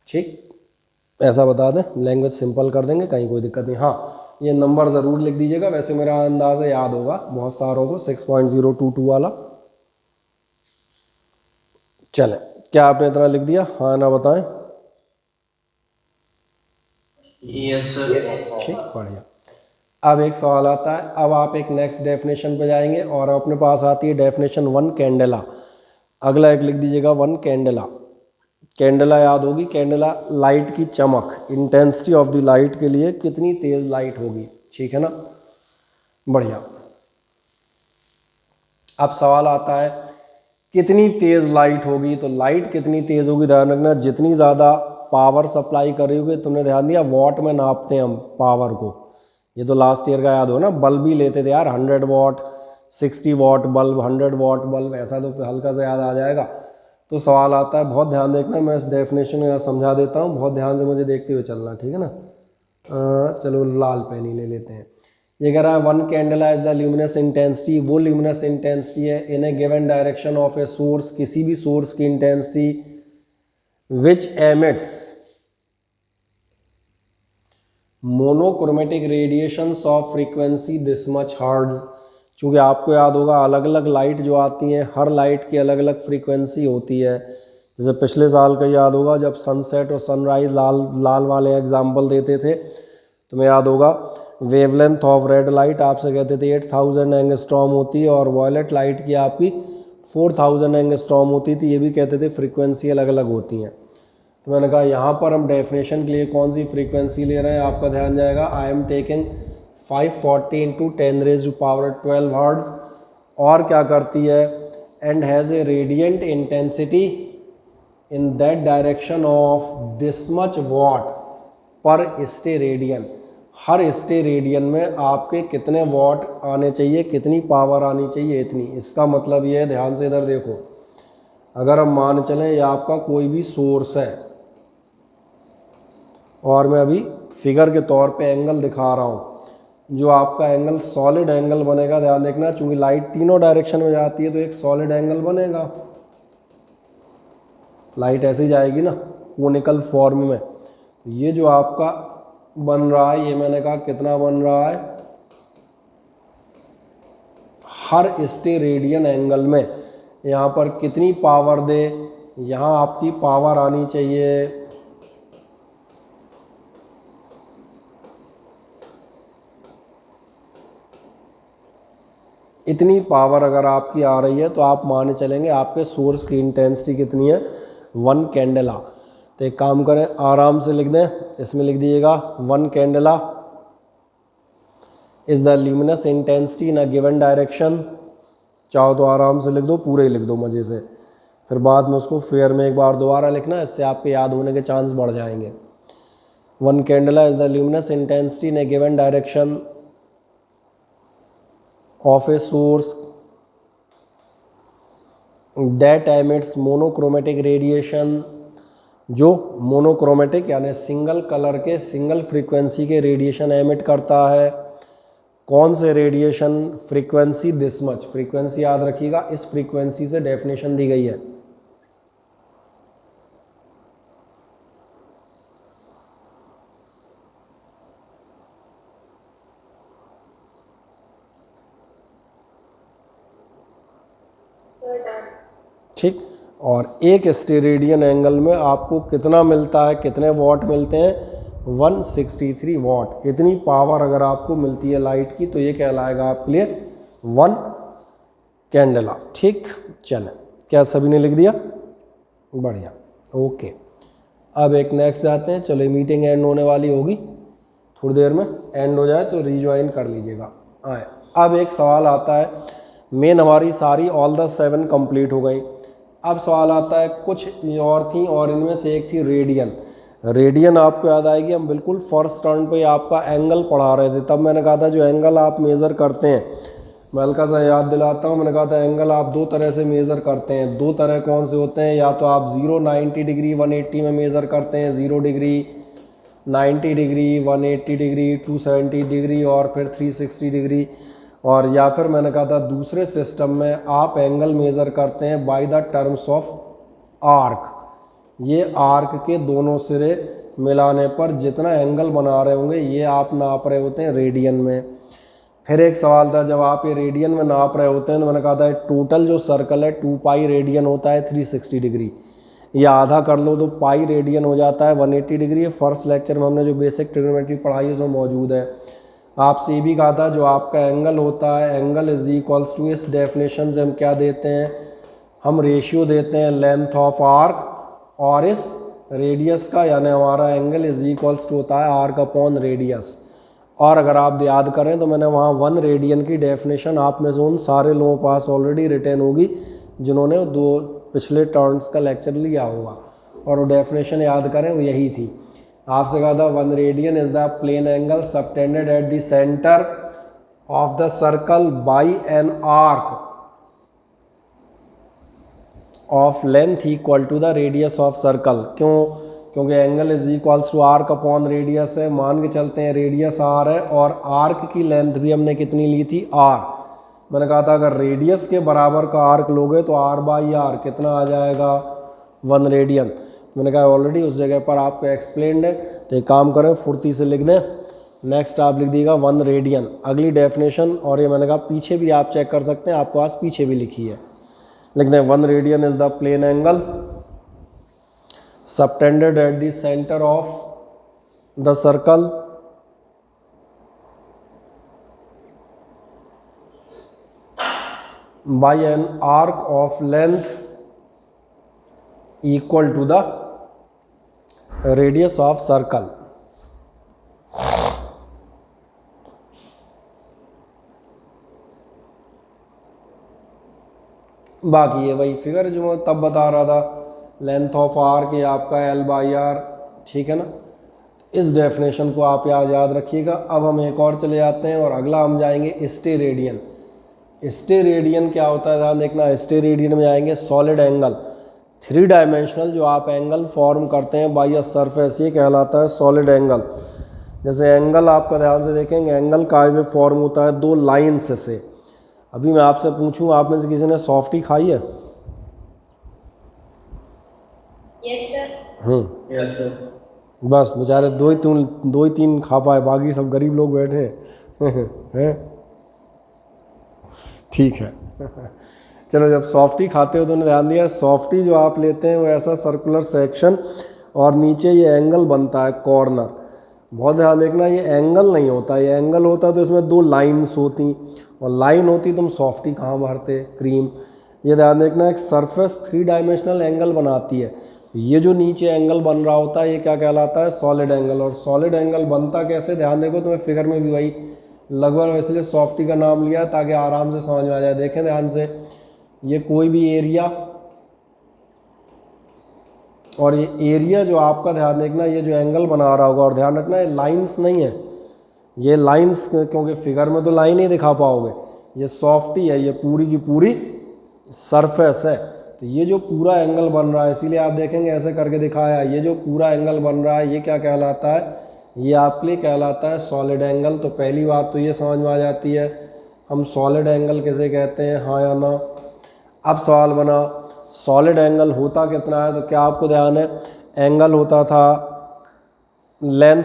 ठीक, ऐसा बता दें, लैंग्वेज सिंपल कर देंगे, कहीं कोई दिक्कत नहीं। हाँ, ये नंबर ज़रूर लिख दीजिएगा, वैसे मेरा अंदाज़ है याद होगा बहुत सारों को, 6.022 वाला। चलें, क्या आपने इतना लिख दिया? हाँ ना बताएं। Yes sir. ठीक, बढ़िया। अब एक सवाल आता है, अब आप एक नेक्स्ट डेफिनेशन पे जाएंगे और अपने पास आती है डेफिनेशन 1 कैंडेला। अगला एक लिख दीजिएगा 1 कैंडेला। कैंडेला याद होगी, कैंडेला लाइट की चमक, इंटेंसिटी ऑफ द लाइट के लिए कितनी तेज लाइट होगी। ठीक है ना, बढ़िया। अब सवाल आता है कितनी तेज लाइट होगी। तो लाइट कितनी तेज होगी, ध्यान रखना, जितनी ज़्यादा पावर सप्लाई कर रही होगी। तुमने ध्यान दिया वॉट में नापते हैं हम पावर को, ये तो लास्ट ईयर का याद हो ना, बल्ब ही लेते थे यार, 100 what 60 what bulb, 100 what bulb, ऐसा तो हल्का सा याद आ जाएगा। तो सवाल आता है, बहुत ध्यान देखना, मैं इस डेफिनेशन को समझा देता हूँ, बहुत ध्यान से मुझे देखते हुए चलना, ठीक है ना। चलो लाल पेन ही ले लेते हैं। ये कह रहा है one candela is the luminous intensity, वो ल्यूमिनस इंटेंसिटी है in a given direction of a source, किसी भी सोर्स की intensity which emits monochromatic radiations of frequency this much hertz. चूँकि आपको याद होगा अलग अलग लाइट जो आती हैं, हर लाइट की अलग अलग फ्रीक्वेंसी होती है। जैसे पिछले साल का याद होगा जब सनसेट और सनराइज लाल वाले एग्जाम्पल देते थे, तुम्हें याद होगा वेवलेंथ ऑफ रेड लाइट आपसे कहते थे 8000 एंगस्ट्रॉम होती है और वॉयलेट लाइट की आपकी 4000 एंगस्ट्रॉम होती थी। ये भी कहते थे फ्रीक्वेंसी अलग अलग होती हैं। तो मैंने कहा यहाँ पर हम डेफिनेशन के लिए कौन सी फ्रीक्वेंसी ले रहे हैं, आपका ध्यान जाएगा I am taking 540 into 10⁻12 hertz, और क्या करती है and has a radiant intensity in that direction of this much what पर स्टेरेडियन। हर स्टेरेडियन में आपके कितने वॉट आने चाहिए, कितनी पावर आनी चाहिए, इतनी। इसका मतलब ये है, ध्यान से इधर देखो, अगर हम मान चलें ये आपका कोई भी सोर्स है और मैं अभी फिगर के तौर पे एंगल दिखा रहा हूँ, जो आपका एंगल सॉलिड एंगल बनेगा, ध्यान देखना, चूँकि लाइट तीनों डायरेक्शन में जाती है तो एक सॉलिड एंगल बनेगा। लाइट ऐसे जाएगी ना कोनिकल फॉर्म में। ये जो आपका बन रहा है, ये मैंने कहा कितना बन रहा है, हर स्टेरेडियन एंगल में यहाँ पर कितनी पावर दे, यहाँ आपकी पावर आनी चाहिए इतनी पावर। अगर आपकी आ रही है तो आप मान चलेंगे आपके सोर्स की इंटेंसिटी कितनी है, 1 कैंडेला। तो एक काम करें, आराम से लिख दें, इसमें लिख दीजिएगा 1 candela is the luminous intensity in a given direction. चाहो तो आराम से लिख दो, पूरे ही लिख दो मज़े से, फिर बाद में उसको फेयर में एक बार दोबारा लिखना, इससे आपके याद होने के चांस बढ़ जाएंगे। 1 candela is the luminous intensity in a given direction of a source that emits monochromatic radiation, जो मोनोक्रोमेटिक यानी सिंगल कलर के सिंगल फ्रीक्वेंसी के रेडिएशन एमिट करता है। कौन से radiation, frequency this much, frequency याद रखिएगा, इस फ्रीक्वेंसी से डेफिनेशन दी गई है। ठीक, और एक स्टेरेडियन एंगल में आपको कितना मिलता है, कितने वॉट मिलते हैं, 163 वॉट। इतनी पावर अगर आपको मिलती है लाइट की तो ये कहलाएगा आपके लिए 1 कैंडेला। ठीक, चलें, क्या सभी ने लिख दिया? बढ़िया, ओके। अब एक नेक्स्ट जाते हैं। चलो मीटिंग एंड होने वाली होगी, थोड़ी देर में एंड हो जाए तो रिज्वाइन कर लीजिएगा। आए, अब एक सवाल आता है, मेन हमारी सारी ऑल द 7 कंप्लीट हो गई। अब सवाल आता है, कुछ और थी और इनमें से एक थी रेडियन। रेडियन आपको याद आएगी, हम बिल्कुल फर्स्ट टर्न पे आपका एंगल पढ़ा रहे थे, तब मैंने कहा था जो एंगल आप मेज़र करते हैं, मैं हल्का सा याद दिलाता हूँ, मैंने कहा था एंगल आप 2 तरह से मेज़र करते हैं। 2 तरह कौन से होते हैं, या तो आप 0 90 डिग्री 180 में मेज़र करते हैं, 0 डिग्री 90 डिग्री 180 डिग्री 270 डिग्री और फिर 360 डिग्री, और या फिर मैंने कहा था दूसरे सिस्टम में आप एंगल मेज़र करते हैं by the terms of arc. ये आर्क के दोनों सिरे मिलाने पर जितना एंगल बना रहे होंगे ये आप नाप रहे होते हैं रेडियन में। फिर एक सवाल था, जब आप ये रेडियन में नाप रहे होते हैं तो मैंने कहा था टोटल जो सर्कल है 2 पाई रेडियन होता है 360 डिग्री, या आधा कर लो तो पाई रेडियन हो जाता है 180 डिग्री। ये फर्स्ट लेक्चर में हमने जो बेसिक ट्रिग्नोमेट्री पढ़ाई है उसमें मौजूद है। आपसे ये भी कहा था जो आपका एंगल होता है, एंगल इज इक्वल्स टू, इस डेफिनेशन से हम क्या देते हैं, हम रेशियो देते हैं लेंथ ऑफ आर्क और इस रेडियस का, यानी हमारा एंगल इज इक्वल्स टू होता है आर्क अपॉन रेडियस। और अगर आप याद करें तो मैंने वहाँ 1 रेडियन की डेफिनेशन आप में से उन सारे लोगों के पास ऑलरेडी रिटेन होगी जिन्होंने 2 पिछले टर्न्स का लेक्चर लिया होगा, और वो डेफिनेशन याद करें वो यही थी। आपसे कहा था 1 radian is the plane angle subtended at the centre of the circle by an arc of length equal to the radius of circle. क्यों? क्योंकि angle is equals to arc upon radius है। मान के चलते हैं रेडियस आर है और आर्क की लेंथ भी हमने कितनी ली थी, आर। मैंने कहा था अगर रेडियस के बराबर का आर्क लोगे तो आर बाई आर कितना आ जाएगा, 1 रेडियन। मैंने कहा ऑलरेडी उस जगह पर आपको एक्सप्लेन्ड है, तो एक काम करें फुर्ती से लिख दें। नेक्स्ट आप लिख दीजिएगा 1 रेडियन अगली डेफिनेशन। और ये मैंने कहा पीछे भी आप चेक कर सकते हैं, आपके पास पीछे भी लिखी है, लिख दें 1 radian is the plane angle subtended at the centre of the circle by an arc of length equal to the radius of circle. बाकी ये वही फिगर जो मैं तब बता रहा था, लेंथ ऑफ आर्क ये आपका L बाई आर, ठीक है ना। इस डेफिनेशन को आप याद रखिएगा। अब हम एक और चले जाते हैं और अगला हम जाएंगे स्टेरेडियन। स्टेरेडियन क्या होता है ध्यान देखना। स्टेरेडियन में जाएंगे सॉलिड एंगल, 3 डायमेंशनल जो आप एंगल फॉर्म करते हैं बाई अ सरफेस, ये कहलाता है सॉलिड एंगल। जैसे एंगल आपका ध्यान से देखेंगे, एंगल का ऐसे फॉर्म होता है 2 लाइन्स से। अभी मैं आपसे पूछूं, आप में से किसी ने सॉफ्टी खाई है? Yes sir. बस बेचारे दो ही तीन खा पाए, बाकी सब गरीब लोग बैठे हैं। ठीक है। चलो, जब सॉफ्टी खाते हो तो उन्हें ध्यान दिया, सॉफ्टी जो आप लेते हैं वो ऐसा सर्कुलर सेक्शन और नीचे ये एंगल बनता है कॉर्नर। बहुत ध्यान देखना, ये एंगल नहीं होता, ये एंगल होता तो इसमें 2 लाइन्स होती, और लाइन होती तुम सॉफ्टी कहाँ भरते, क्रीम। ये ध्यान देखना, एक सरफेस 3 डायमेंशनल एंगल बनाती है। ये जो नीचे एंगल बन रहा होता है ये क्या कहलाता है, सॉलिड एंगल। और सॉलिड एंगल बनता कैसे, ध्यान देखो, तुम्हें फिगर में भी वही लगभग, इसलिए सॉफ्टी का नाम लिया ताकि आराम से समझ में आ जाए। देखें ध्यान से, ये कोई भी एरिया, और ये एरिया जो आपका ध्यान देखना, ये जो एंगल बना रहा होगा, और ध्यान रखना ये लाइंस नहीं है, ये लाइंस क्योंकि फिगर में तो लाइन ही दिखा पाओगे, ये सॉफ्टी है, ये पूरी की पूरी सरफेस है। तो ये जो पूरा एंगल बन रहा है, इसीलिए आप देखेंगे ऐसे करके दिखाया, ये जो पूरा एंगल बन रहा है ये क्या कहलाता है, ये आपके लिए कहलाता है सॉलिड एंगल। तो पहली बात तो ये समझ में आ जाती है हम सॉलिड एंगल किसे कहते हैं, हाँ या ना। अब सवाल बना सॉलिड एंगल होता कितना है, तो क्या आपको ध्यान है, एंगल होता था length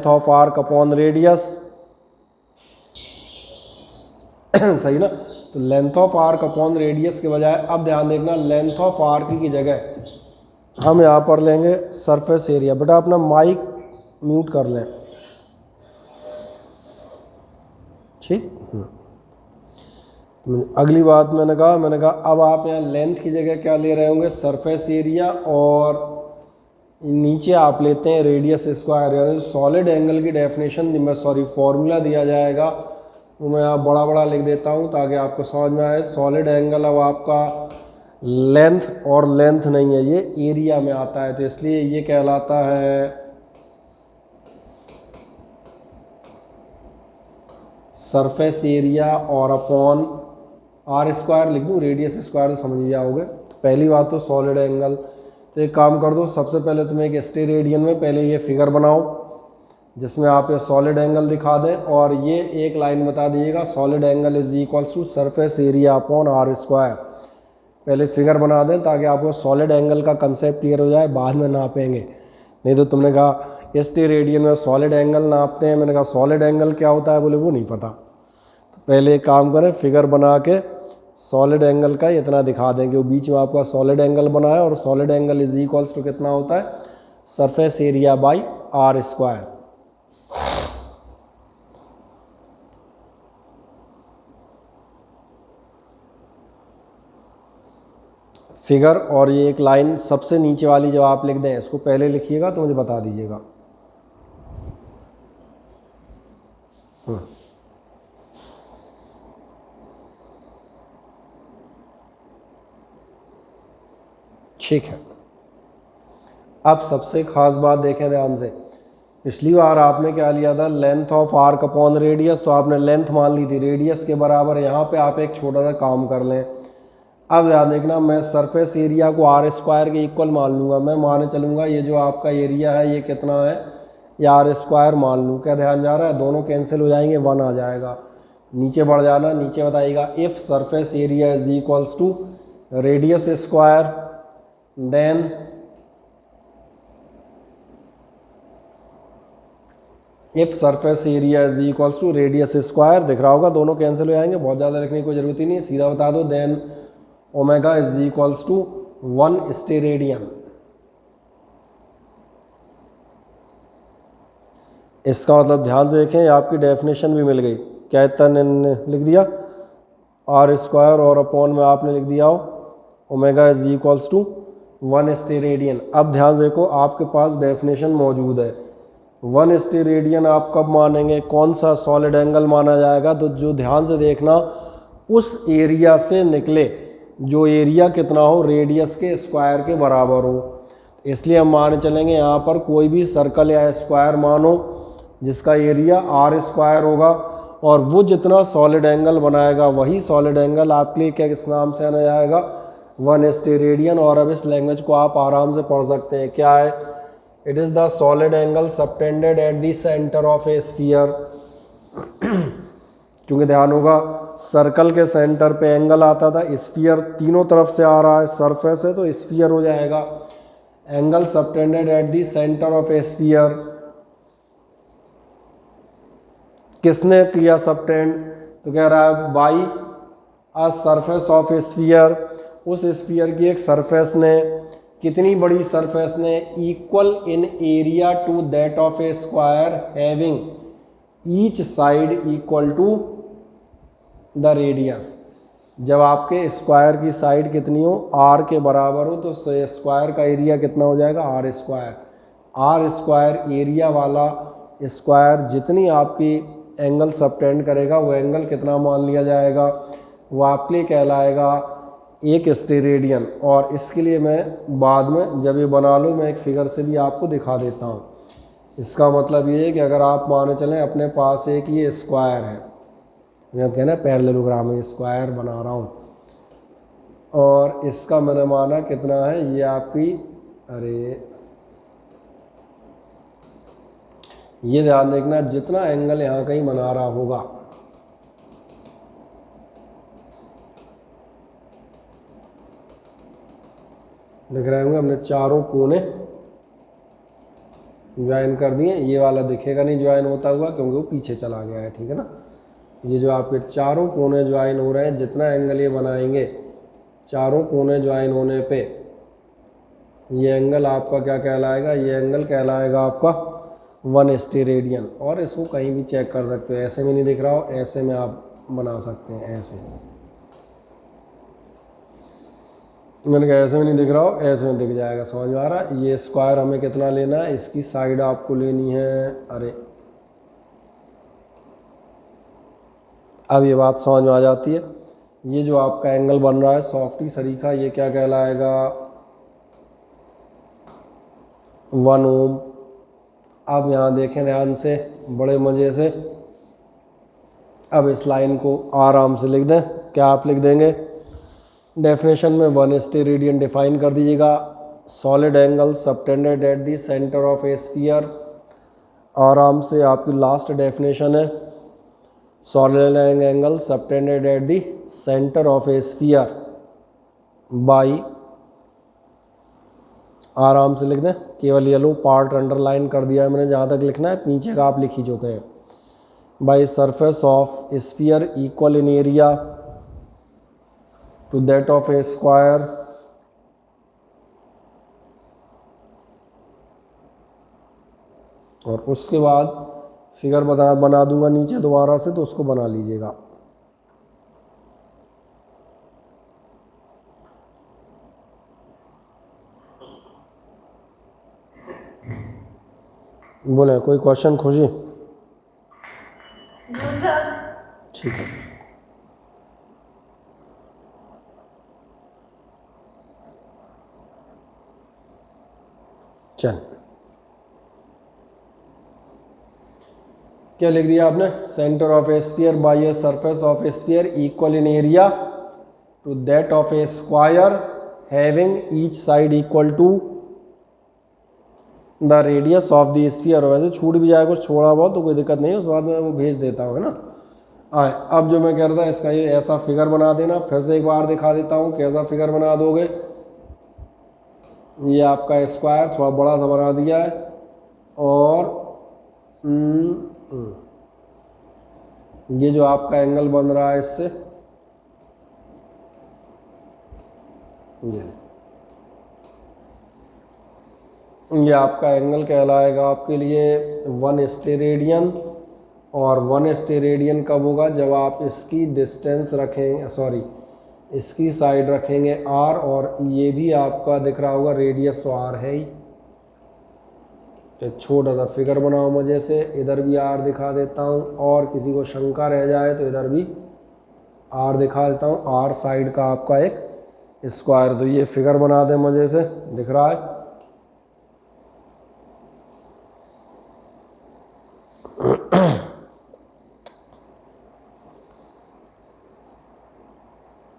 of arc upon radius, सही ना। तो length of arc upon radius के बजाय अब ध्यान देखना, लेंथ ऑफ आर्क की जगह हम यहाँ पर लेंगे सरफेस एरिया। बेटा अपना माइक म्यूट कर लें, ठीक। अगली बात मैंने कहा अब आप यहाँ लेंथ की जगह क्या ले रहे होंगे, सरफेस एरिया, और नीचे आप लेते हैं रेडियस स्क्वायर। यानी सॉलिड एंगल की डेफिनेशन फॉर्मूला दिया जाएगा, वो मैं यहाँ बड़ा बड़ा लिख देता हूँ ताकि आपको समझ में आए। सॉलिड एंगल अब आपका लेंथ और लेंथ नहीं है, ये एरिया में आता है, तो इसलिए ये कहलाता है सरफेस एरिया, और अपॉन आर स्क्वायर लिख दूँ, रेडियस स्क्वायर तो समझ जाओगे। पहली बात तो सॉलिड एंगल। तो एक काम कर दो, सबसे पहले तुम्हें एक स्टेरेडियन में पहले ये फिगर बनाओ जिसमें आप ये सॉलिड एंगल दिखा दें, और ये एक लाइन बता दीजिएगा, solid angle is equals to surface area upon R square. पहले फिगर बना दें ताकि आपको सॉलिड एंगल का कंसेप्ट क्लियर हो जाए, बाद में नापेंगे। नहीं तो तुमने कहा स्टेरेडियन में सॉलिड एंगल नापते हैं, मैंने कहा सॉलिड एंगल क्या होता है, बोले वो नहीं पता। तो पहले एक काम करें, फिगर बना के सॉलिड एंगल का इतना दिखा दें कि वो बीच में आपका सॉलिड एंगल बना है, और solid angle is equals to कितना होता है, surface area by R square. Figure और ये एक लाइन सबसे नीचे वाली जब आप लिख दें, इसको पहले लिखिएगा तो मुझे बता दीजिएगा। ठीक है। अब सबसे खास बात देखें ध्यान से, पिछली बार आपने क्या लिया था, length of arc upon radius, तो आपने लेंथ मान ली थी रेडियस के बराबर। यहाँ पे आप एक छोटा सा काम कर लें, अब ध्यान देखना, मैं सरफेस एरिया को आर स्क्वायर के इक्वल मान लूँगा। मैं माने चलूँगा ये जो आपका एरिया है ये कितना है, ये आर स्क्वायर मान लूँ। क्या ध्यान जा रहा है, दोनों कैंसिल हो जाएंगे, 1 आ जाएगा। नीचे बढ़ जाना, नीचे बताइएगा if surface area is equals to radius square then if surface area is equals to radius square, दिख रहा होगा दोनों कैंसिल हो जाएंगे, बहुत ज़्यादा लिखने की कोई ज़रूरत ही नहीं है, सीधा बता दो। Then omega is equals to 1 steradian. इसका मतलब ध्यान से देखें, आपकी डेफिनेशन भी मिल गई। क्या इतना लिख दिया, आर स्क्वायर और अपॉन में आपने लिख दिया हो omega is equals to 1 steradian. अब ध्यान देखो, आपके पास डेफिनेशन मौजूद है। 1 स्टेरेडियन आप कब मानेंगे, कौन सा सॉलिड एंगल माना जाएगा, तो जो ध्यान से देखना उस एरिया से निकले जो एरिया कितना हो, रेडियस के स्क्वायर के बराबर हो। इसलिए हम मान चलेंगे यहाँ पर कोई भी सर्कल या स्क्वायर मानो जिसका एरिया आर स्क्वायर होगा, और वो जितना सॉलिड एंगल बनाएगा वही सॉलिड एंगल आपके लिए क्या किस नाम से आना जाएगा, 1 स्टेरेडियन। और अब इस लैंग्वेज को आप आराम से पढ़ सकते हैं, क्या है, it is the solid angle subtended at the centre of a sphere. क्योंकि ध्यान होगा सर्कल के सेंटर पे एंगल आता था, स्फीयर तीनों तरफ से आ रहा है, सरफेस है तो स्फीयर हो जाएगा। Angle subtended at the centre of a sphere, किसने किया सबटेंड, तो कह रहा है by a surface of a sphere, उस स्फीयर की एक सरफेस ने, कितनी बड़ी सरफेस ने, equal in area to that of a square having each side equal to the radius. जब आपके स्क्वायर की साइड कितनी हो, आर के बराबर हो, तो स्क्वायर का एरिया कितना हो जाएगा, R square. R square area वाला स्क्वायर जितनी आपकी एंगल सबटेंड करेगा वो एंगल कितना मान लिया जाएगा, वो आपके लिए कहलाएगा 1 स्टेरेडियन। और इसके लिए मैं बाद में जब ये बना लूँ मैं एक फिगर से भी आपको दिखा देता हूँ। इसका मतलब ये है कि अगर आप माने चलें अपने पास एक ये स्क्वायर है, मैं कहना पैरेललोग्राम में स्क्वायर बना रहा हूँ, और इसका मैंने माना कितना है, ये आपकी, अरे ये ध्यान देखना, जितना एंगल यहाँ कहीं बना रहा होगा, देख रहे होंगे हमने चारों कोने ज्वाइन कर दिए। ये वाला दिखेगा नहीं ज्वाइन होता हुआ क्योंकि वो पीछे चला गया है, ठीक है ना। ये जो आपके चारों कोने ज्वाइन हो रहे हैं, जितना एंगल ये बनाएंगे, चारों कोने ज्वाइन होने पे ये एंगल आपका क्या कहलाएगा, ये एंगल कहलाएगा आपका 1 स्टेरेडियन। और इसको कहीं भी चेक कर सकते हो, ऐसे में नहीं दिख रहा हो, ऐसे में आप बना सकते हैं, ऐसे मैंने कहा ऐसे में नहीं दिख रहा हो, ऐसे में दिख जाएगा, समझ में आ रहा है। ये स्क्वायर हमें कितना लेना है, इसकी साइड आपको लेनी है, अरे अब ये बात समझ में आ जाती है। ये जो आपका एंगल बन रहा है सॉफ्टी सरीखा, ये क्या कहलाएगा, 1 ओम। अब यहाँ देखें ध्यान से, बड़े मज़े से, अब इस लाइन को आराम से लिख दें। क्या आप लिख देंगे, डेफिनेशन में 1 स्टेरेडियन डिफाइन कर दीजिएगा, solid angle subtended at the centre of a sphere. आराम से आपकी लास्ट डेफिनेशन है, solid angle subtended at the centre of a sphere by, आराम से लिख दें, केवल येलो पार्ट अंडरलाइन कर दिया है मैंने, जहाँ तक लिखना है नीचे का आप लिख ही चुके हैं, by surface of sphere equal in area to that of a square और उसके बाद फिगर बना दूंगा नीचे दोबारा से, तो उसको बना लीजिएगा। बोले कोई क्वेश्चन, खुशी, ठीक है। चल, क्या लिख दिया आपने, centre of a sphere by a surface of a sphere equal in area to that of a square having each side equal to the radius of the sphere। वैसे छूट भी जाए कुछ थोड़ा बहुत तो कोई दिक्कत नहीं है, उस बाद में वो भेज देता हूँ, है ना। आए अब जो मैं कह रहा था इसका ये ऐसा फिगर बना देना, फिर से एक बार दिखा देता हूँ कैसा फिगर बना दोगे। ये आपका स्क्वायर थोड़ा बड़ा सा बना दिया है और ये जो आपका एंगल बन रहा है इससे ये आपका एंगल कहलाएगा आपके लिए 1 स्टेरेडियन। और 1 स्टेरेडियन कब होगा, जब आप इसकी डिस्टेंस रखेंगे, सॉरी इसकी साइड रखेंगे r, और ये भी आपका दिख रहा होगा रेडियस तो r है ही। तो छोटा सा फिगर बनाओ मजे से, इधर भी r दिखा देता हूँ, और किसी को शंका रह जाए तो इधर भी r दिखा देता हूँ, r साइड का आपका एक स्क्वायर। तो ये फिगर बना दे मजे से, दिख रहा है।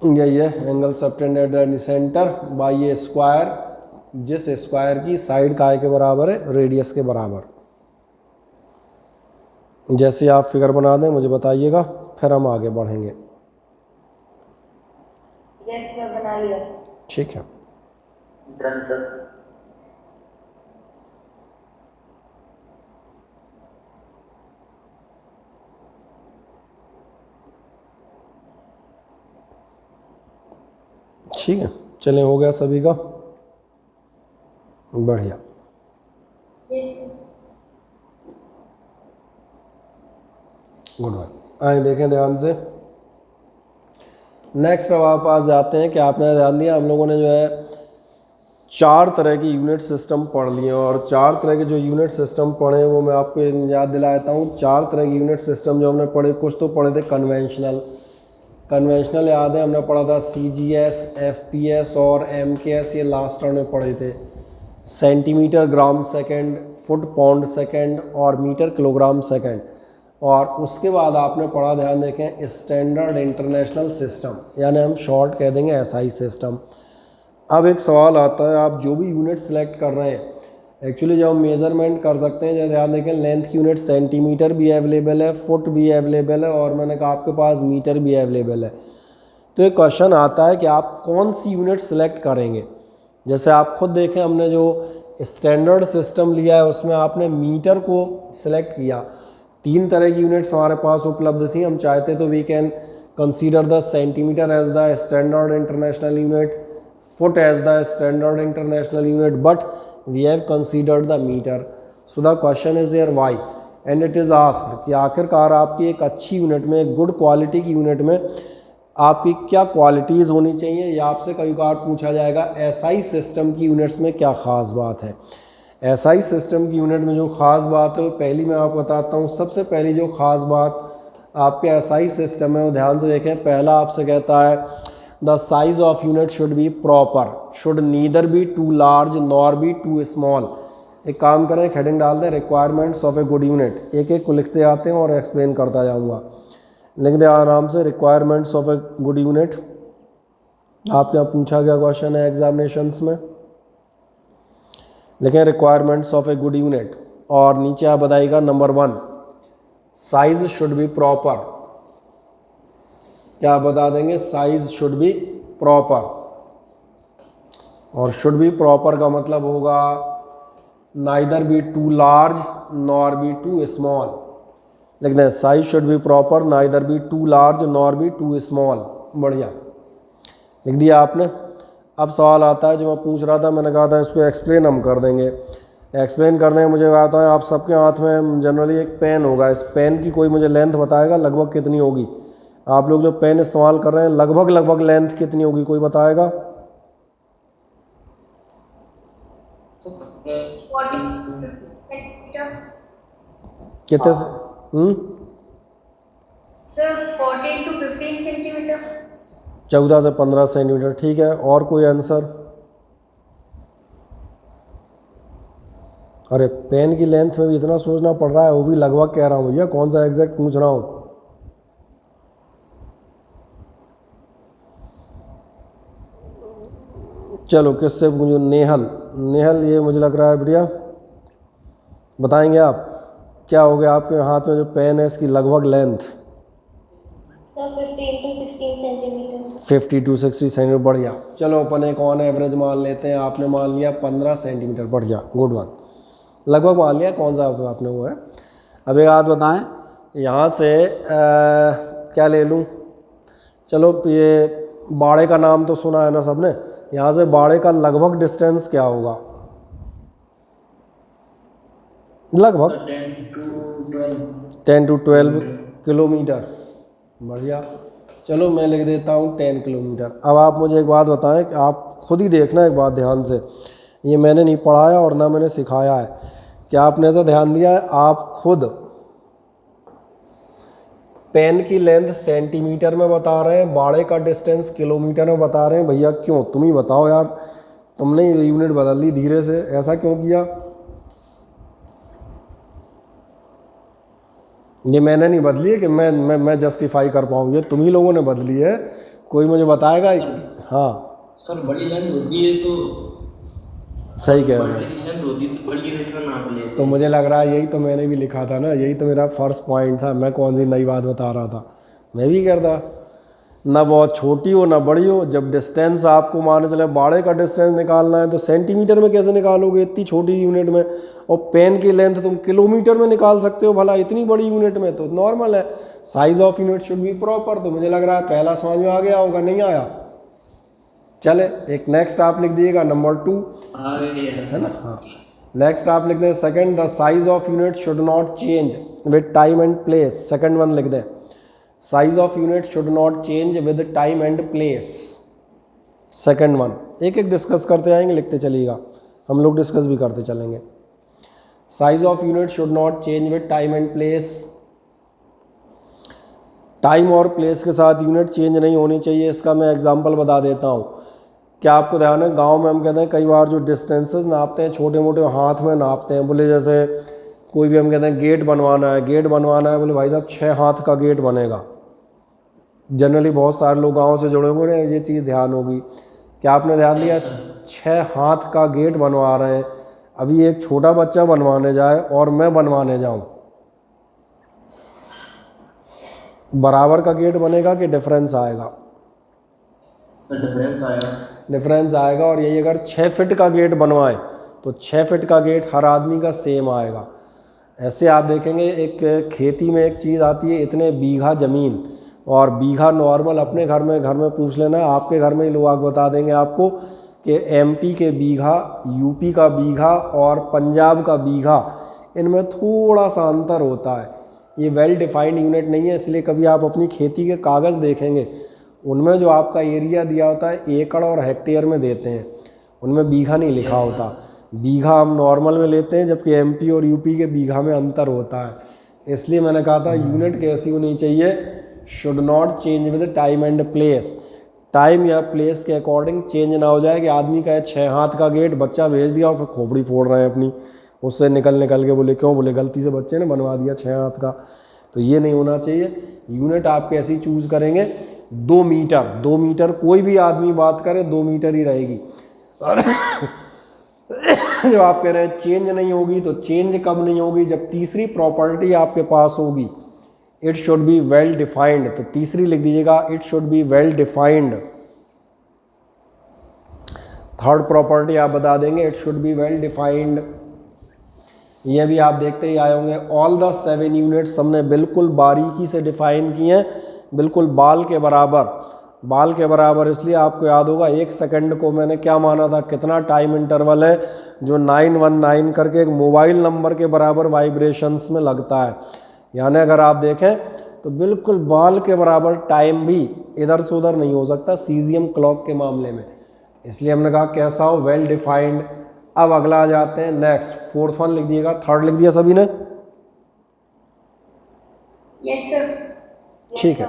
यही है angle subtended at the centre by a square, जिस स्क्वायर की साइड काय के बराबर है, रेडियस के बराबर। जैसे आप फिगर बना दें मुझे बताइएगा, फिर हम आगे बढ़ेंगे। यस सर, बना लिया। ठीक है। ठीक है, चलें, हो गया सभी का, बढ़िया। Yes sir. Goodbye. आए देखें ध्यान से। नेक्स्ट अब आप पास जाते हैं कि आपने ध्यान दिया हम लोगों ने जो है 4 तरह की यूनिट सिस्टम पढ़ लिए, और 4 तरह के जो यूनिट सिस्टम पढ़े वो मैं आपको याद दिला देता हूँ। 4 तरह की यूनिट सिस्टम जो हमने पढ़े, कुछ तो पढ़े थे कन्वेंशनल याद है, हमने पढ़ा था CGS, FPS और MKS, ये लास्ट टर्म में पढ़े थे। Centimetre gram second, foot pound second और मीटर किलोग्राम सेकंड। और उसके बाद आपने पढ़ा, ध्यान देखें, स्टैंडर्ड इंटरनेशनल सिस्टम, यानी हम शॉर्ट कह देंगे SI सिस्टम। अब एक सवाल आता है, आप जो भी यूनिट सेलेक्ट कर रहे हैं, एक्चुअली जब हम मेज़रमेंट कर सकते हैं, जैसे ध्यान देखें लेंथ की यूनिट सेंटीमीटर भी अवेलेबल है, फुट भी अवेलेबल है, और मैंने कहा आपके पास मीटर भी अवेलेबल है। तो एक क्वेश्चन आता है कि आप कौन सी यूनिट सेलेक्ट करेंगे। जैसे आप खुद देखें, हमने जो स्टैंडर्ड सिस्टम लिया है उसमें आपने मीटर को सिलेक्ट किया। 3 तरह की यूनिट्स हमारे पास उपलब्ध थी, हम चाहते तो we can consider the centimetre as the standard international unit, foot as the standard international unit, but we have considered the meter. So the question is there why, and it is asked कि आखिरकार आपकी एक अच्छी यूनिट में, एक गुड क्वालिटी की यूनिट में आपकी क्या क्वालिटीज़ होनी चाहिए, या आपसे कई बार पूछा जाएगा SI सिस्टम की यूनिट्स में क्या ख़ास बात है। SI सिस्टम की यूनिट में जो ख़ास बात है, पहली मैं आपको बताता हूँ। सबसे पहली जो ख़ास बात आपके SI सिस्टम है वो ध्यान से देखें, पहला आपसे कहता है the size of unit should be proper, should neither be too large nor be too small। एक काम करें, हेडिंग डाल दें requirements of a good unit, एक एक को लिखते आते हैं और एक्सप्लेन करता जाऊंगा। लिख दें आराम से requirements of a good unit. आपके यहाँ पूछा गया क्वेश्चन है एग्जामिनेशंस में, लिखें requirements of a good unit, और नीचे आप बताइएगा number 1 size should be proper. क्या बता देंगे, साइज शुड बी प्रॉपर। और शुड बी प्रॉपर का मतलब होगा neither be too large nor be too small. लिख दें size should be proper, neither be too large nor be too small. बढ़िया, लिख दिया आपने। अब सवाल आता है जो मैं पूछ रहा था, मैंने कहा था इसको एक्सप्लेन हम कर देंगे। एक्सप्लेन करने में मुझे आता है, आप सबके हाथ में जनरली एक पेन होगा, इस पेन की कोई मुझे लेंथ बताएगा लगभग कितनी होगी। आप लोग जो पेन इस्तेमाल कर रहे हैं लगभग लेंथ कितनी होगी, कोई बताएगा? 40 सेंटीमीटर कितने? Sir 14 to 15 centimetre. 14 से 15 सेंटीमीटर, ठीक है। और कोई आंसर? अरे पेन की लेंथ में भी इतना सोचना पड़ रहा है, वो भी लगभग कह रहा हूँ भैया, कौन सा एग्जैक्ट पूछ रहा हूँ। चलो किससे पूछूं? नेहल। नेहल, ये मुझे लग रहा है बढ़िया, बताएंगे आप क्या हो गया आपके हाथ में जो पेन है इसकी लगभग length? Sir 15 to 16 centimetre. 50 to 60 centimetre, बढ़िया। चलो अपन एक ऑन एवरेज मान लेते हैं, आपने मान लिया 15 सेंटीमीटर, बढ़िया, गुड वन, लगभग मान लिया, कौन सा आपने वो है। अब एक बात बताएं, यहाँ से क्या ले लूँ? चलो ये बाड़े का नाम तो सुना है ना सबने, यहाँ से बाड़े का लगभग डिस्टेंस क्या होगा? लगभग 10 to 12 किलोमीटर, बढ़िया। चलो मैं लिख देता हूँ 10 किलोमीटर। अब आप मुझे एक बात बताएं कि आप खुद ही देखना एक बात ध्यान से, ये मैंने नहीं पढ़ाया और ना मैंने सिखाया है, क्या आपने ऐसा ध्यान दिया है? आप खुद पेन की लेंथ सेंटीमीटर में बता रहे हैं, बाड़े का डिस्टेंस किलोमीटर में बता रहे हैं, भैया क्यों? तुम ही बताओ यार, तुमने यूनिट बदल ली धीरे से, ऐसा क्यों किया? ये मैंने नहीं बदली है कि मैं जस्टिफाई कर पाऊँ, ये तुम ही लोगों ने बदली है। कोई मुझे बताएगा? हाँ सर, बड़ी लेंथ होती है तो सही कह रहे हैं। लेंथ होती है तो बड़ी यूनिट में नाप लेते तो मुझे लग रहा है यही तो मैंने भी लिखा था ना, यही तो मेरा फर्स्ट पॉइंट था। मैं कौन सी नई बात बता रहा था? मैं भी करता, ना बहुत छोटी हो ना बड़ी हो। जब डिस्टेंस आपको मान चले बाड़े का डिस्टेंस निकालना है तो सेंटीमीटर में कैसे निकालोगे इतनी छोटी यूनिट में? और पेन की लेंथ तुम किलोमीटर में निकाल सकते हो भला इतनी बड़ी यूनिट में? तो नॉर्मल है, size of unit should be proper. तो मुझे लग रहा है पहला समझ में आ गया होगा, नहीं आया? चले एक नेक्स्ट आप लिख दिएगा, नंबर 2 है ना। हाँ, नेक्स्ट आप लिख दें second, the size of unit should not change with time and place. Second one लिख दें, size of unit should not change with time and place. Second one एक एक डिस्कस करते आएंगे, लिखते चलिएगा, हम लोग डिस्कस भी करते चलेंगे। Size of unit should not change with time and place. Time और प्लेस के साथ यूनिट चेंज नहीं होनी चाहिए। इसका मैं एग्जांपल बता देता हूँ। क्या आपको ध्यान है, गांव में हम कहते हैं कई बार जो डिस्टेंसेस नापते हैं छोटे मोटे हाथ में नापते हैं। बोले जैसे कोई भी हम कहते हैं गेट बनवाना है, गेट बनवाना है, बोले भाई साहब 6 हाथ का गेट बनेगा। जनरली बहुत सारे लोग गांव से जुड़े हुए हैं, ये चीज़ ध्यान होगी। क्या आपने ध्यान दिया? 6 हाथ का गेट बनवा रहे हैं। अभी एक छोटा बच्चा बनवाने जाए और मैं बनवाने जाऊं, बराबर का गेट बनेगा कि डिफरेंस आएगा? डिफरेंस आएगा। और यही अगर 6 फीट का गेट बनवाएं तो 6 फीट का गेट हर आदमी का सेम आएगा। ऐसे आप देखेंगे एक खेती में एक चीज़ आती है, इतने बीघा ज़मीन, और बीघा नॉर्मल अपने घर में पूछ लेना, आपके घर में ही लोग बता देंगे आपको कि एमपी के बीघा, यूपी का बीघा और पंजाब का बीघा, इनमें थोड़ा सा अंतर होता है। ये वेल डिफाइंड यूनिट नहीं है, इसलिए कभी आप अपनी खेती के कागज़ देखेंगे, उनमें जो आपका एरिया दिया होता है एकड़ और हेक्टेयर में देते हैं, उनमें बीघा नहीं लिखा होता। बीघा हम नॉर्मल में लेते हैं, जबकि एमपी और यूपी के बीघा में अंतर होता है। इसलिए मैंने कहा था यूनिट कैसी होनी चाहिए, should not change with time and place. Time या प्लेस के अकॉर्डिंग चेंज ना हो जाए कि आदमी का 6 हाथ का गेट, बच्चा भेज दिया और फिर खोपड़ी फोड़ रहे हैं अपनी, उससे निकल के बोले क्यों? बोले गलती से बच्चे ने बनवा दिया 6 हाथ का। तो ये नहीं होना चाहिए। यूनिट आप कैसी चूज़ करेंगे? 2 मीटर। 2 मीटर कोई भी आदमी बात करे 2 मीटर ही रहेगी। और जो आप कह रहे हैं चेंज नहीं होगी, तो चेंज कब नहीं होगी? जब तीसरी प्रॉपर्टी आपके पास होगी, it should be well defined. तो तीसरी लिख दीजिएगा, it should be well defined. Third property आप बता देंगे, it should be well defined. ये भी आप देखते ही आए होंगे, ऑल द 7 यूनिट्स हमने बिल्कुल बारीकी से डिफाइन किए हैं, बिल्कुल बाल के बराबर। बाल के बराबर इसलिए आपको याद होगा, 1 सेकंड को मैंने क्या माना था, कितना टाइम इंटरवल है, जो 919 करके एक मोबाइल नंबर के बराबर वाइब्रेशंस में लगता है। यानी अगर आप देखें तो बिल्कुल बाल के बराबर टाइम भी इधर से उधर नहीं हो सकता सीजियम क्लॉक के मामले में। इसलिए हमने कहा कैसा हो, वेल डिफाइंड। अब अगला आ जाते हैं नेक्स्ट, 4th वन लिख दिएगा। थर्ड लिख दिया सभी ने? Yes sir. ठीक है,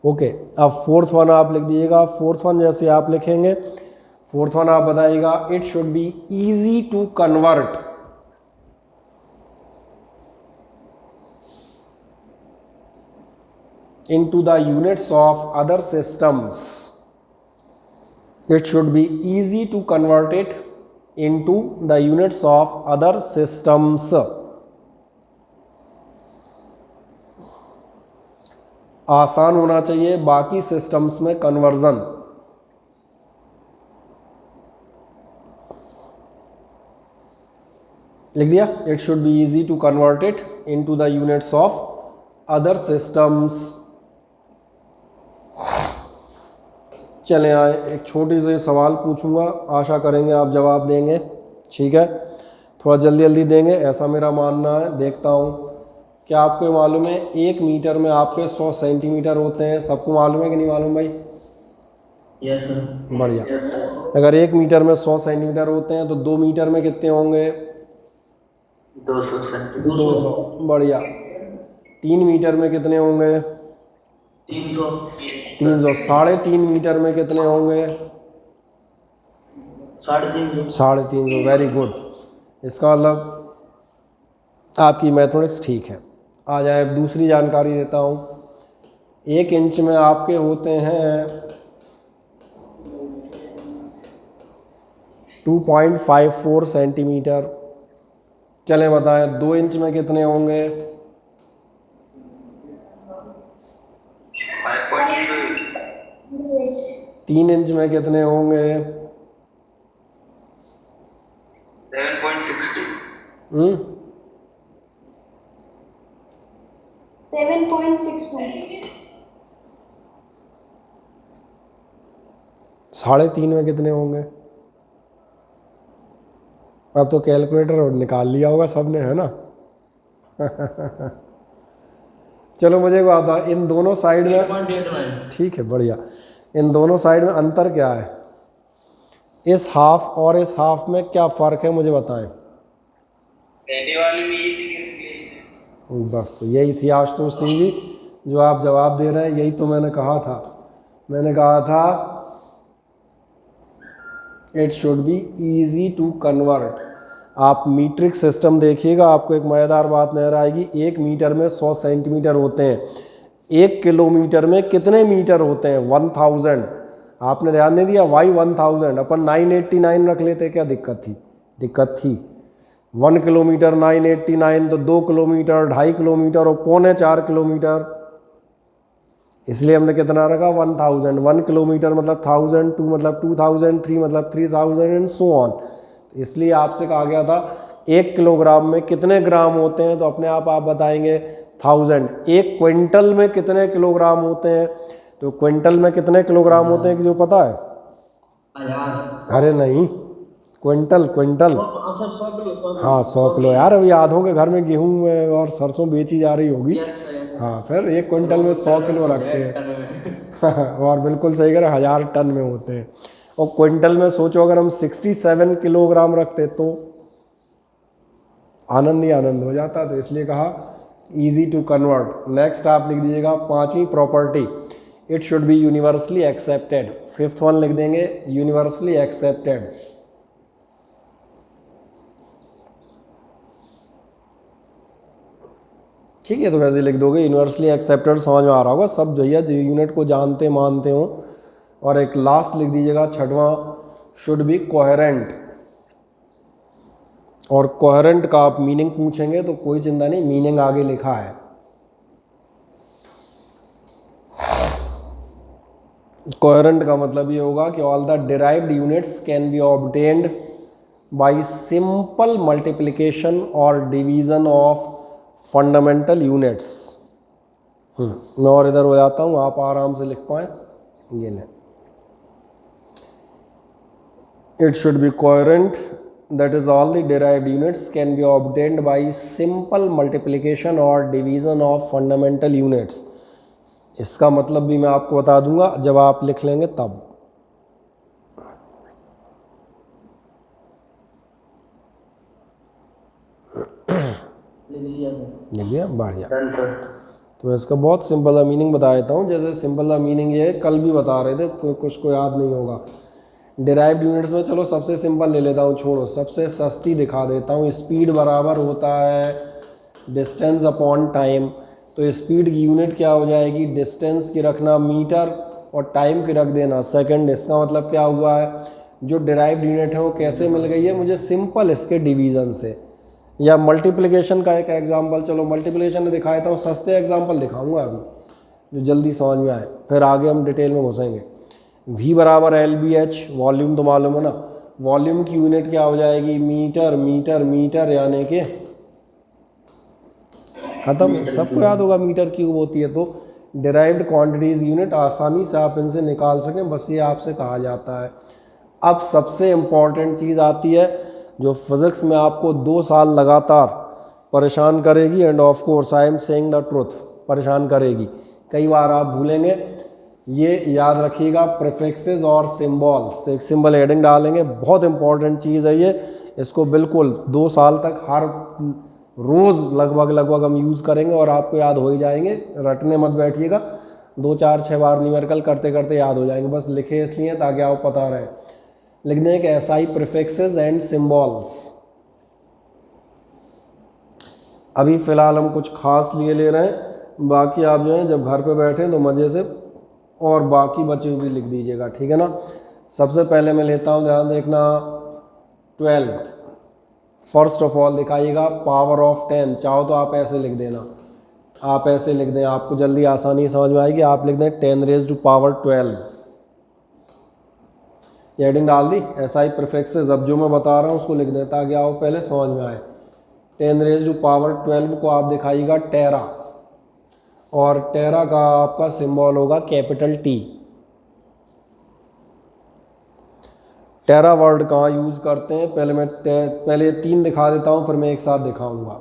ओके। अब 4th वन आप लिख दीजिएगा। 4th वन जैसे आप लिखेंगे, 4th वन आप बताइएगा, it should be easy to convert into the units of other systems. It should be easy to convert it into the units of other systems. आसान होना चाहिए बाकी सिस्टम्स में कन्वर्जन। लिख दिया, it should be easy to convert it into the units of other systems. चले आए, एक छोटी सी सवाल पूछूंगा, आशा करेंगे आप जवाब देंगे, ठीक है? थोड़ा जल्दी जल्दी देंगे ऐसा मेरा मानना है। देखता हूँ, क्या आपको मालूम है 1 मीटर में आपके 100 सेंटीमीटर होते हैं? सबको मालूम है कि नहीं मालूम भाई? Yes sir. बढ़िया। अगर 1 मीटर में 100 सेंटीमीटर होते हैं तो 2 मीटर में कितने होंगे? 200 सेंटीमीटर। 200। बढ़िया। 3 मीटर में कितने होंगे? 300। 300। 3.5 मीटर में कितने होंगे? 350। 350। Very good. इसका मतलब आपकी मैथमेटिक्स ठीक है। आ जाए, दूसरी जानकारी देता हूँ। 1 इंच में आपके होते हैं 2.54 सेंटीमीटर। चलें बताएं 2 इंच में कितने होंगे? 3 इंच में कितने होंगे? 7.60। 7.62। 3.5 में कितने होंगे? अब तो कैलकुलेटर निकाल लिया होगा सबने, है ना? चलो मुझे एक बात है, इन दोनों साइड में, 8.89। ठीक है बढ़िया, इन दोनों साइड में अंतर क्या है? इस हाफ और इस हाफ में क्या फ़र्क है मुझे बताएं। पहले वाली भी यही। बस तो यही थी आशुतोष सिंह जी जो आप जवाब दे रहे हैं, यही तो मैंने कहा था। मैंने कहा था it should be easy to convert. आप मीट्रिक सिस्टम देखिएगा, आपको एक मज़ेदार बात नजर आएगी। 1 मीटर में 100 सेंटीमीटर होते हैं। 1 किलोमीटर में कितने मीटर होते हैं? 1000। आपने ध्यान नहीं दिया, वाई 1000। अपन 989 रख लेते, क्या दिक्कत थी? दिक्कत थी। 1 किलोमीटर 989, तो 2 किलोमीटर, 2.5 किलोमीटर और 3.25 किलोमीटर, इसलिए हमने कितना रखा? 1000। 1 किलोमीटर मतलब 1000, 2 मतलब 2000, 3 मतलब 3000 एंड सो ऑन। इसलिए आपसे कहा गया था 1 किलोग्राम में कितने ग्राम होते हैं, तो अपने आप बताएंगे 1000। 1 क्विंटल में कितने किलोग्राम होते हैं? तो क्विंटल में कितने किलोग्राम होते हैं, किसी को पता है? 1000। अरे नहीं, क्विंटल क्विंटल। Sir 100 kilo. हाँ 100 किलो यार, अभी आधों के घर में गेहूं और सरसों बेची जा रही होगी। हाँ फिर 1 क्विंटल में 100 किलो रखते हैं। और बिल्कुल सही कह रहे, 1000 टन में होते हैं। और क्विंटल में सोचो अगर हम 67 किलोग्राम रखते तो आनंद ही आनंद हो जाता। तो इसलिए कहा इजी टू कन्वर्ट। नेक्स्ट आप लिख दीजिएगा 5वीं property, it should be universally accepted. 5th one लिख देंगे, यूनिवर्सली एक्सेप्टेड। ठीक है, तो वैसे लिख दोगे यूनिवर्सली एक्सेप्टेड, समझ में आ रहा होगा सब भैया जो यूनिट को जानते मानते हो। और एक लास्ट लिख दीजिएगा 6वां, शुड बी कोहेरेंट। और कोहेरेंट का आप मीनिंग पूछेंगे तो कोई चिंता नहीं, मीनिंग आगे लिखा है। कोहेरेंट का मतलब ये होगा कि all the derived units can be obtained by simple multiplication और डिवीजन ऑफ फंडामेंटल यूनिट्स। मैं और इधर हो जाता हूँ, आप आराम से लिख पाए। ये लें, it should B coherent, that is all the derived units can be obtained by simple multiplication और division of fundamental units। इसका मतलब भी मैं आपको बता दूंगा जब आप लिख लेंगे तब। लिख लिया, बढ़िया। तो मैं इसका बहुत सिंपल सा मीनिंग बता देता हूँ। जैसे सिंपल सा मीनिंग ये है, कल भी बता रहे थे, कुछ को याद नहीं होगा। डिराइव्ड यूनिट्स में चलो सबसे सिंपल ले लेता हूँ, छोड़ो, सबसे सस्ती दिखा देता हूँ। स्पीड बराबर होता है डिस्टेंस अपॉन टाइम। तो स्पीड की यूनिट क्या हो जाएगी? डिस्टेंस की रखना मीटर और टाइम की रख देना सेकंड। इसका मतलब क्या हुआ है, जो डिराइव्ड यूनिट है वो कैसे मिल गई है मुझे, सिंपल इसके डिवीज़न से। या मल्टीप्लिकेशन का एक एग्जांपल, चलो मल्टीप्लिकेशन दिखा देता हूँ, सस्ते एग्जांपल दिखाऊंगा अभी जो जल्दी समझ में आए, फिर आगे हम डिटेल में घुसेंगे। V बराबर LBH, वॉल्यूम तो मालूम है ना, वॉल्यूम की यूनिट क्या हो जाएगी, मीटर मीटर मीटर, यानी कि खत्म, सबको याद होगा मीटर क्यूब होती है। तो डिराइव्ड क्वांटिटीज यूनिट आसानी से आप इनसे निकाल सकें, बस ये आपसे कहा जाता है। अब सबसे इम्पॉर्टेंट चीज़ आती है जो फिज़िक्स में आपको 2 साल लगातार परेशान करेगी, end of course I am saying the truth, परेशान करेगी, कई बार आप भूलेंगे, ये याद रखिएगा, प्रीफिक्सेस और सिंबल्स। तो एक सिंबल हेडिंग डालेंगे, बहुत इंपॉर्टेंट चीज़ है ये, इसको बिल्कुल 2 साल तक हर रोज़ लगभग हम यूज़ करेंगे और आपको याद हो ही जाएंगे, रटने मत बैठिएगा, 2 4 6 बार न्यूमेरिकल करते करते याद हो जाएंगे, बस लिखे इसलिए ताकि आपको पता रहे। लिखने के SI प्रीफिक्सेस एंड सिंबल्स। अभी फ़िलहाल हम कुछ खास लिए ले रहे हैं, बाकी आप जो है जब घर पे बैठें तो मज़े से और बाकी बचे हुए भी लिख दीजिएगा, ठीक है ना। सबसे पहले मैं लेता हूँ, ध्यान देखना, 12। फर्स्ट ऑफ ऑल दिखाइएगा पावर ऑफ 10, चाहो तो आप ऐसे लिख देना, आप ऐसे लिख दें, आपको जल्दी आसानी समझ में आएगी, आप लिख दें 10 रेज़ टू पावर 12। ये हेडिंग डाल दी, SI प्रीफिक्सेस। अब जो मैं बता रहा हूँ उसको लिख दें ताकि आपको पहले समझ में आए। 10 रेज़ टू पावर 12 को आप दिखाइएगा टेरा, और टेरा का आपका सिंबल होगा कैपिटल T। टेरा वर्ड कहाँ यूज़ करते हैं, पहले 3 दिखा देता हूँ, फिर मैं एक साथ दिखाऊंगा।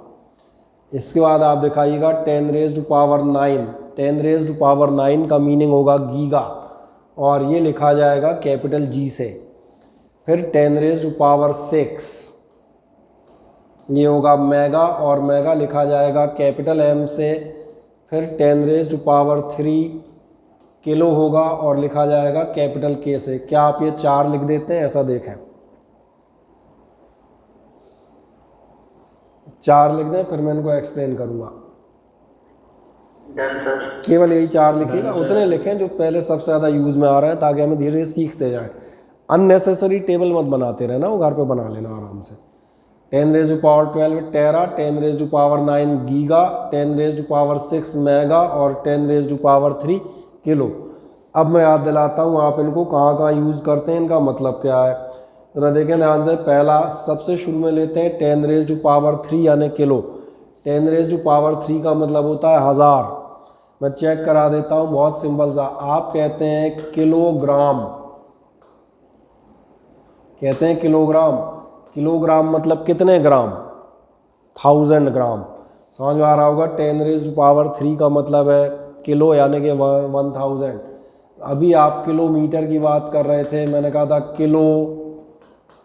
इसके बाद आप दिखाइएगा 10 raise to power 9। 10 raise to power 9 का मीनिंग होगा गीगा, और ये लिखा जाएगा कैपिटल G से। फिर 10 रेज़ टू पावर 6, ये होगा मेगा, और मेगा लिखा जाएगा कैपिटल M से। फिर 10 रेज़ टू पावर 3 किलो होगा और लिखा जाएगा कैपिटल K से। क्या आप ये 4 लिख देते हैं, ऐसा देखें, 4 लिख दें, फिर मैं इनको एक्सप्लेन करूँगा। केवल यही 4 लिखिएगा, उतने लिखें जो पहले सबसे ज़्यादा यूज़ में आ रहे हैं, ताकि हमें धीरे धीरे सीखते जाएं। अननेसेसरी टेबल मत बनाते रहना, वो घर पे बना लेना आराम से। 10 raise to power 12 tera, 10 raise to power 9 giga, 10 raise to power 6 mega, और 10 रेज़ टू पावर 3 किलो। अब मैं याद दिलाता हूँ आप इनको कहाँ कहाँ यूज़ करते हैं, इनका मतलब क्या है, जरा देखें ध्यान से। पहला सबसे शुरू में लेते हैं 10 रेज़ टू पावर 3 यानी किलो। 10 रेज़ टू पावर 3 का मतलब होता है 1000। मैं चेक करा देता हूँ, बहुत सिंपल सा, आप कहते हैं किलोग्राम, कहते हैं किलोग्राम। किलोग्राम मतलब कितने ग्राम, 1000 ग्राम, समझ में आ रहा होगा। 10 रेज़ टू पावर 3 का मतलब है किलो, यानी कि 1000। अभी आप किलोमीटर की बात कर रहे थे, मैंने कहा था किलो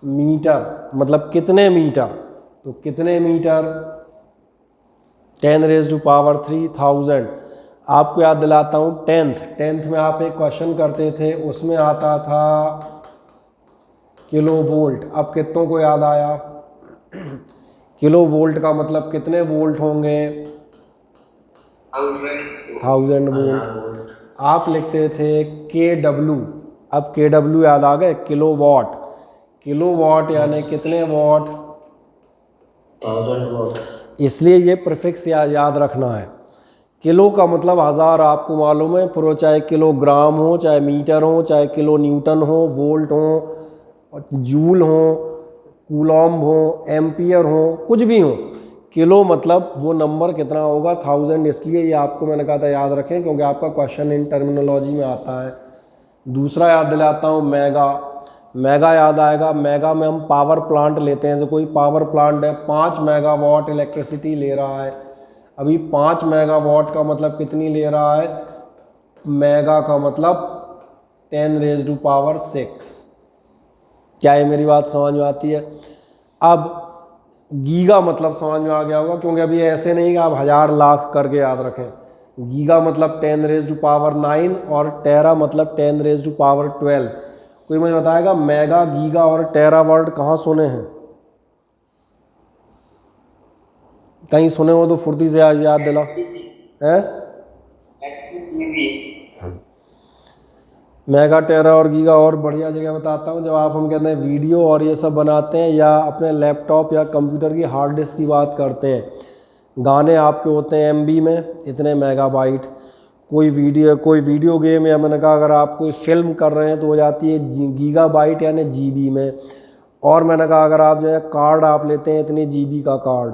मीटर, मतलब कितने मीटर, तो कितने मीटर, 10 रेज़ टू पावर 3000। आपको याद दिलाता हूँ, 10th में आप एक क्वेश्चन करते थे, उसमें आता था किलो वोल्ट। अब कितनों को याद आया, किलो वोल्ट का मतलब कितने वोल्ट होंगे, 1000 वोल्ट। आप लिखते थे KW, अब KW याद आ गए, किलो वाट। किलो वाट यानी कितने वाट, 1000 वाट। इसलिए ये प्रीफिक्स याद रखना है। किलो का मतलब 1000 आपको मालूम है, फिर वो चाहे किलोग्राम हो, चाहे मीटर हो, चाहे किलो न्यूटन हो, वोल्ट हो, जूल हो, कूलॉम्ब हो, एम्पियर हो, कुछ भी हो, किलो मतलब वो नंबर कितना होगा, 1000। इसलिए ये आपको मैंने कहा था याद रखें, क्योंकि आपका क्वेश्चन इन टर्मिनोलॉजी में आता है। दूसरा याद दिलाता हूँ, मेगा। मेगा याद आएगा, मेगा में हम पावर प्लांट लेते हैं, जो कोई पावर प्लांट है 5 मेगावाट इलेक्ट्रिसिटी ले रहा है। अभी 5 मेगावाट का मतलब कितनी ले रहा है, मेगा का मतलब 10 रेज़ टू पावर 6। क्या ये मेरी बात समझ में आती है। अब गीगा मतलब समझ में आ गया होगा, क्योंकि अभी ऐसे नहीं कि आप 1000 लाख करके याद रखें। गीगा मतलब 10 रेज़ टू पावर 9, और टेरा मतलब 10 रेज़ टू पावर 12। कोई मुझे बताएगा मेगा, गीगा और टेरा वर्ड कहाँ सुने हैं, कहीं सुने हो तो फुर्ती से याद दिला हैं। मेगा टेरा और गीगा और बढ़िया जगह बताता हूँ। जब आप हम कहते हैं वीडियो और ये सब बनाते हैं या अपने लैपटॉप या कंप्यूटर की हार्ड डिस्क की बात करते हैं, गाने आपके होते हैं MB में इतने मेगाबाइट, कोई वीडियो गेम या मैंने कहा अगर आप कोई फिल्म कर रहे हैं तो हो जाती है गीगाबाइट यानी GB में। और मैंने कहा अगर आप जो है कार्ड आप लेते हैं इतनी GB का कार्ड।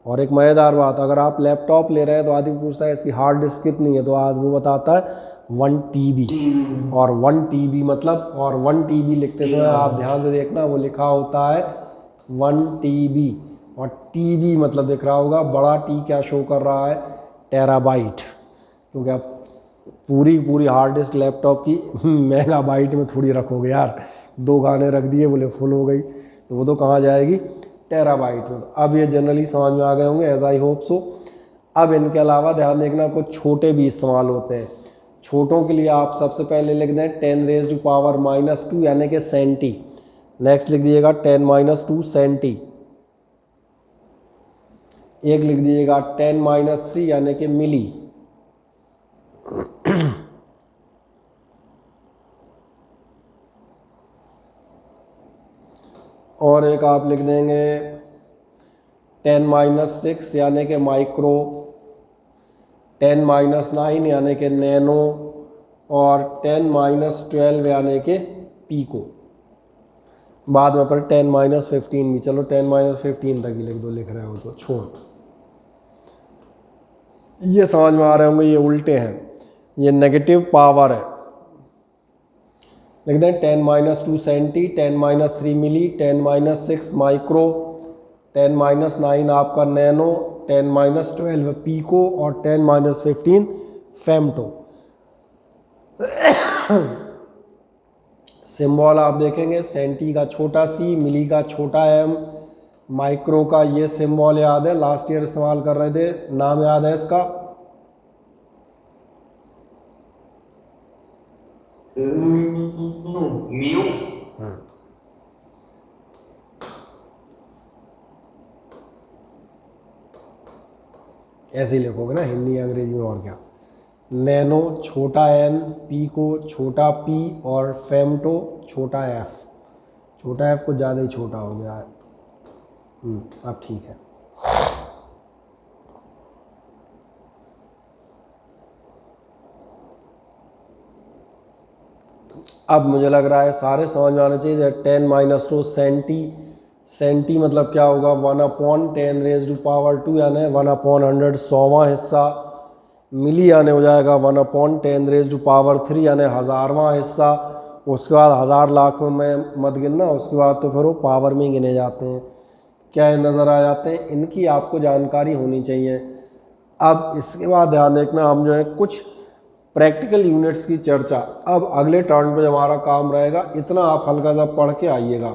और एक मज़ेदार बात, अगर आप लैपटॉप ले रहे हैं तो आदमी पूछता है इसकी हार्ड डिस्क कितनी है, तो आज वो बताता है 1 TB। और 1 TB मतलब, और 1 TB लिखते समय आप ध्यान से देखना वो लिखा होता है 1 TB, और TB मतलब दिख रहा होगा बड़ा T क्या शो कर रहा है, टेराबाइट। क्योंकि आप पूरी हार्ड डिस्क लैपटॉप की मेगाबाइट में थोड़ी रखोगे यार, 2 गाने रख दिए बोले फुल हो गई, तो वो तो कहाँ जाएगी, टेराबाइट में। अब ये जनरली समझ में आ गए होंगे, एज आई होप सो। अब इनके अलावा ध्यान देखना कुछ छोटे भी इस्तेमाल होते हैं। छोटों के लिए आप सबसे पहले लिख दें 10⁻⁻² यानी कि सेंटी। नेक्स्ट लिख दीजिएगा 10⁻² सेंटी। एक लिख दीजिएगा 10⁻³ यानी कि मिली। और एक आप लिख देंगे 10⁻6 यानी कि माइक्रो, 10⁻9 यानी कि नैनो, और 10⁻12 यानी कि पीको। बाद में पर 10⁻15 भी, चलो 10⁻15 तक ही लिख दो, लिख रहे हो तो छोड़। ये समझ में आ रहे होंगे, ये उल्टे हैं, ये नेगेटिव पावर है। लिख दें 10⁻² सेंटी, 10⁻3 मिली, 10⁻6 माइक्रो, 10⁻9 आपका नैनो, 10⁻12 पीको और 10⁻15 फेमटो। सिंबल आप देखेंगे सेंटी का छोटा सी, मिली का छोटा m, माइक्रो का ये सिंबल याद है, लास्ट ईयर इस्तेमाल कर रहे थे, नाम याद है इसका, म्यू। ऐसे ही लिखोगे ना हिंदी अंग्रेजी में, और क्या। नैनो छोटा n, पीको छोटा p और फेमटो छोटा f। छोटा f कुछ ज़्यादा ही छोटा हो गया है। अब ठीक है। अब मुझे लग रहा है सारे समझ में आना चाहिए। 10⁻² सेंटी, सेंटी मतलब क्या होगा 1/10⁻² यानी 1/100 100वां हिस्सा। मिली यानी हो जाएगा 1/10⁻³ यानी 1000वां हिस्सा। उसके बाद 1000 लाख में मत गिनना, उसके बाद तो फिर वो पावर में गिने जाते हैं। क्या नज़र आ जाते हैं, इनकी आपको जानकारी होनी चाहिए। अब इसके बाद ध्यान देखना, हम जो है कुछ प्रैक्टिकल यूनिट्स की चर्चा अब अगले टर्न पे जब हमारा काम रहेगा, इतना आप हल्का सा पढ़ के आइएगा।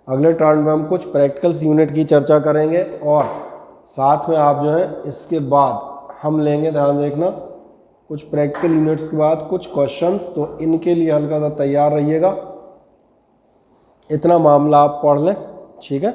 अगले टर्न में हम कुछ प्रैक्टिकल्स यूनिट की चर्चा करेंगे और साथ में आप जो है इसके बाद हम लेंगे, ध्यान देखना, कुछ प्रैक्टिकल यूनिट्स के बाद कुछ क्वेश्चंस, तो इनके लिए हल्का सा तैयार रहिएगा। इतना मामला आप पढ़ लें, ठीक है।